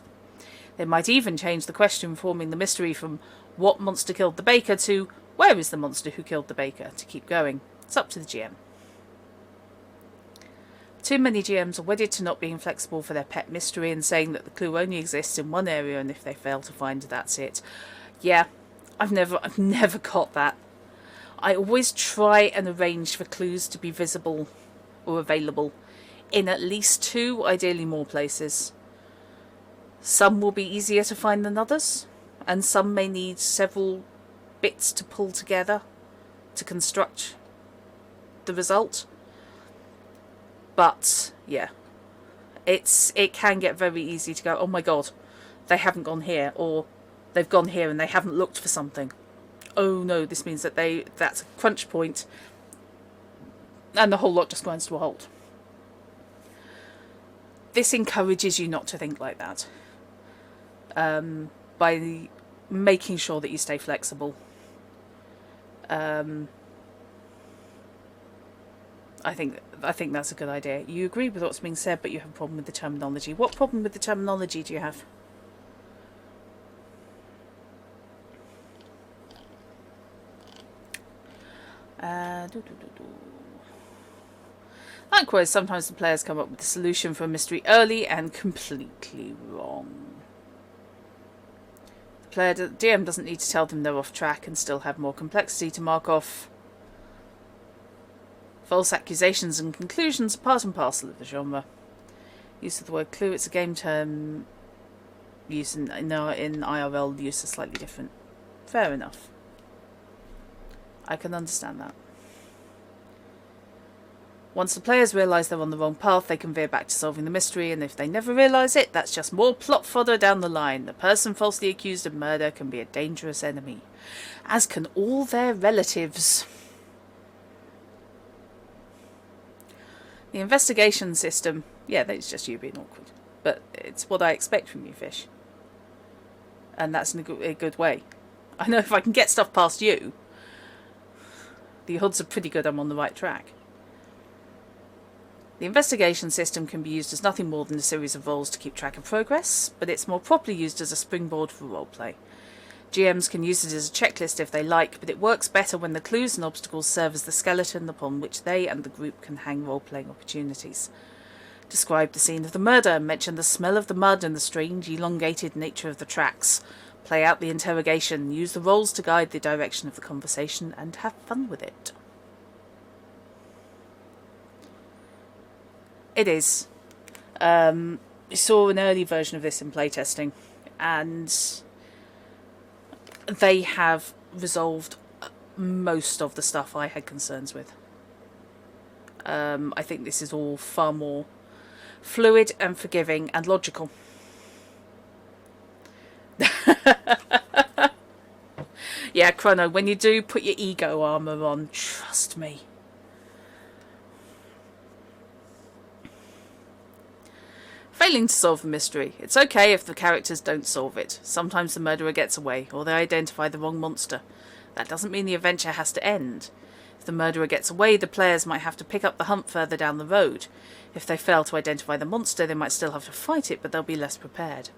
They might even change the question forming the mystery from "what monster killed the baker" to "where is the monster who killed the baker?" to keep going. It's up to the GM. Too many GMs are wedded to not being flexible for their pet mystery and saying that the clue only exists in one area and if they fail to find it, that's it. Yeah, I've never got that. I always try and arrange for clues to be visible or available in at least 2, ideally more places. Some will be easier to find than others, and some may need several bits to pull together to construct the result. But, yeah, it can get very easy to go, oh my god, they haven't gone here, or they've gone here and they haven't looked for something. Oh no, this means that that's a crunch point, and the whole lot just grinds to a halt. This encourages you not to think like that, by making sure that you stay flexible. I think that's a good idea. You agree with what's being said, but you have a problem with the terminology. What problem with the terminology do you have? Likewise, sometimes the players come up with the solution for a mystery early and completely wrong. The DM doesn't need to tell them they're off track and still have more complexity to mark off. False accusations and conclusions are part and parcel of the genre. Use of the word clue, it's a game term. Use in IRL use is slightly different. Fair enough. I can understand that. Once the players realise they're on the wrong path, they can veer back to solving the mystery, and if they never realise it, that's just more plot fodder down the line. The person falsely accused of murder can be a dangerous enemy, as can all their relatives. The investigation system, yeah, it's just you being awkward. But it's what I expect from you, Fish. And that's in a good way. I know if I can get stuff past you, the odds are pretty good I'm on the right track. The investigation system can be used as nothing more than a series of roles to keep track of progress, but it's more properly used as a springboard for roleplay. GMs can use it as a checklist if they like, but it works better when the clues and obstacles serve as the skeleton upon which they and the group can hang role-playing opportunities. Describe the scene of the murder, mention the smell of the mud and the strange, elongated nature of the tracks. Play out the interrogation, use the roles to guide the direction of the conversation, and have fun with it. It is. You saw an early version of this in playtesting. and they have resolved most of the stuff I had concerns with. I think this is all far more fluid and forgiving and logical. Yeah, Chrono, when you do put your ego armor on, trust me. Failing to solve a mystery. It's okay if the characters don't solve it. Sometimes the murderer gets away, or they identify the wrong monster. That doesn't mean the adventure has to end. If the murderer gets away, the players might have to pick up the hunt further down the road. If they fail to identify the monster, they might still have to fight it, but they'll be less prepared.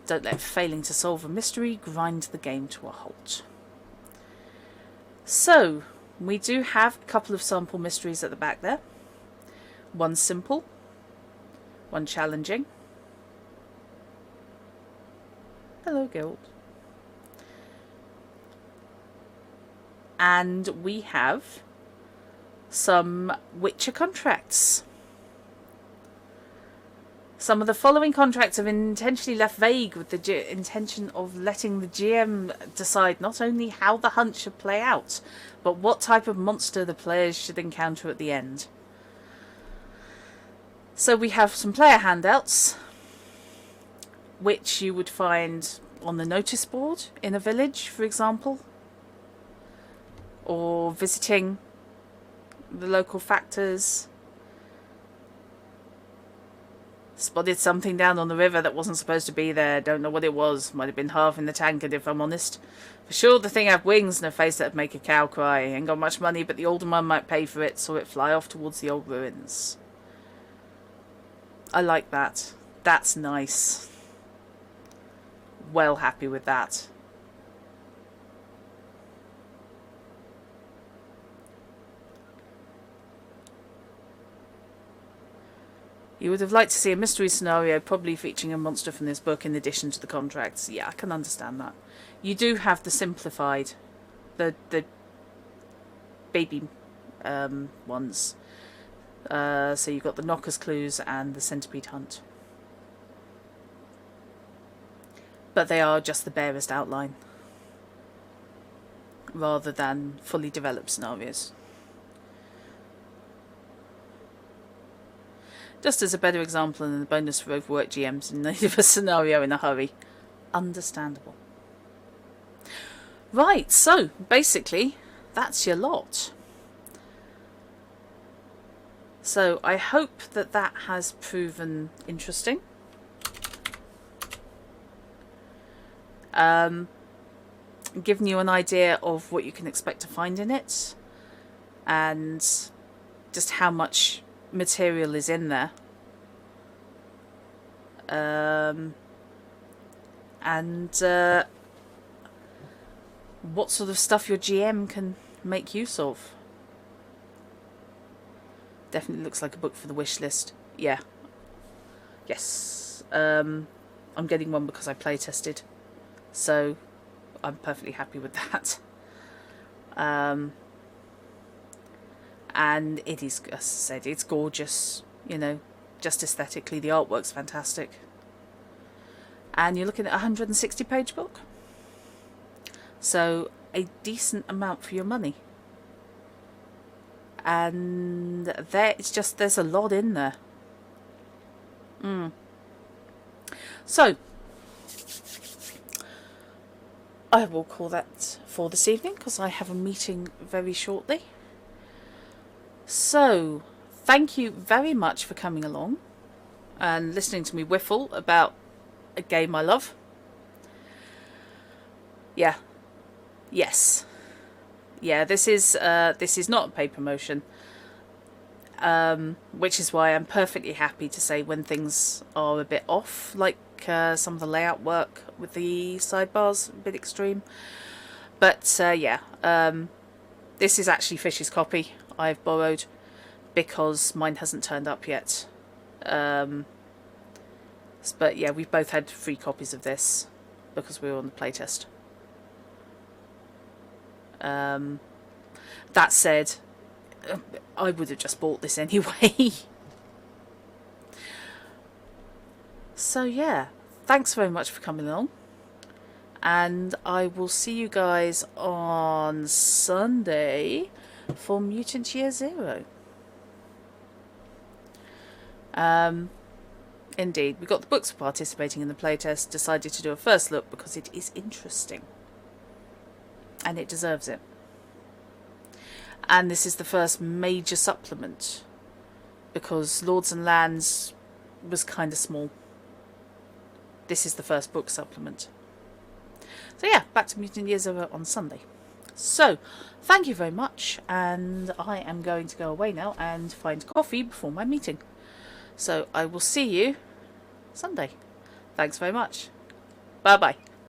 Don't let failing to solve a mystery grind the game to a halt. So, we do have a couple of sample mysteries at the back there. One simple, one challenging. Hello, Guild. And we have some Witcher contracts. Some of the following contracts have been intentionally left vague with the intention of letting the GM decide not only how the hunt should play out, but what type of monster the players should encounter at the end. So we have some player handouts, which you would find on the notice board in a village, for example, or visiting the local factors. Spotted something down on the river that wasn't supposed to be there. Don't know what it was. Might have been half in the tankard, if I'm honest. For sure the thing had wings and a face that'd make a cow cry. Ain't got much money, but the alderman might pay for it. Saw it fly off towards the old ruins. I like that. That's nice. Well happy with that. You would have liked to see a mystery scenario, probably featuring a monster from this book in addition to the contracts. Yeah, I can understand that. You do have the simplified, the baby ones. So you've got the Knocker's Clues and the Centipede Hunt. But they are just the barest outline, rather than fully developed scenarios. Just as a better example than the bonus for overworked GMs in need of a scenario in a hurry. Understandable. Right, so basically that's your lot. So I hope that that has proven interesting. Giving you an idea of what you can expect to find in it, and just how much material is in there, and what sort of stuff your GM can make use of. Definitely looks like a book for the wish list. Yeah. Yes. I'm getting one because I play tested, so I'm perfectly happy with that. And it is, as I said, it's gorgeous, you know, just aesthetically. The artwork's fantastic. And you're looking at a 160-page book. So a decent amount for your money. And there's a lot in there. So I will call that for this evening, because I have a meeting very shortly. So, thank you very much for coming along and listening to me whiffle about a game I love. Yeah. Yes. Yeah, this is not a paid promotion, which is why I'm perfectly happy to say when things are a bit off, like some of the layout work with the sidebars, a bit extreme. But yeah, this is actually Fish's copy I've borrowed because mine hasn't turned up yet. But yeah, we've both had free copies of this because we were on the playtest. That said, I would have just bought this anyway. So yeah, thanks very much for coming along. And I will see you guys on Sunday for Mutant Year Zero. Indeed, we got the books for participating in the playtest, decided to do a first look because it is interesting. And it deserves it. And this is the first major supplement, because Lords and Lands was kind of small. This is the first book supplement. So yeah, back to Mutant Year Zero on Sunday. So, thank you very much, and I am going to go away now and find coffee before my meeting. So I will see you Sunday. Thanks very much. Bye bye.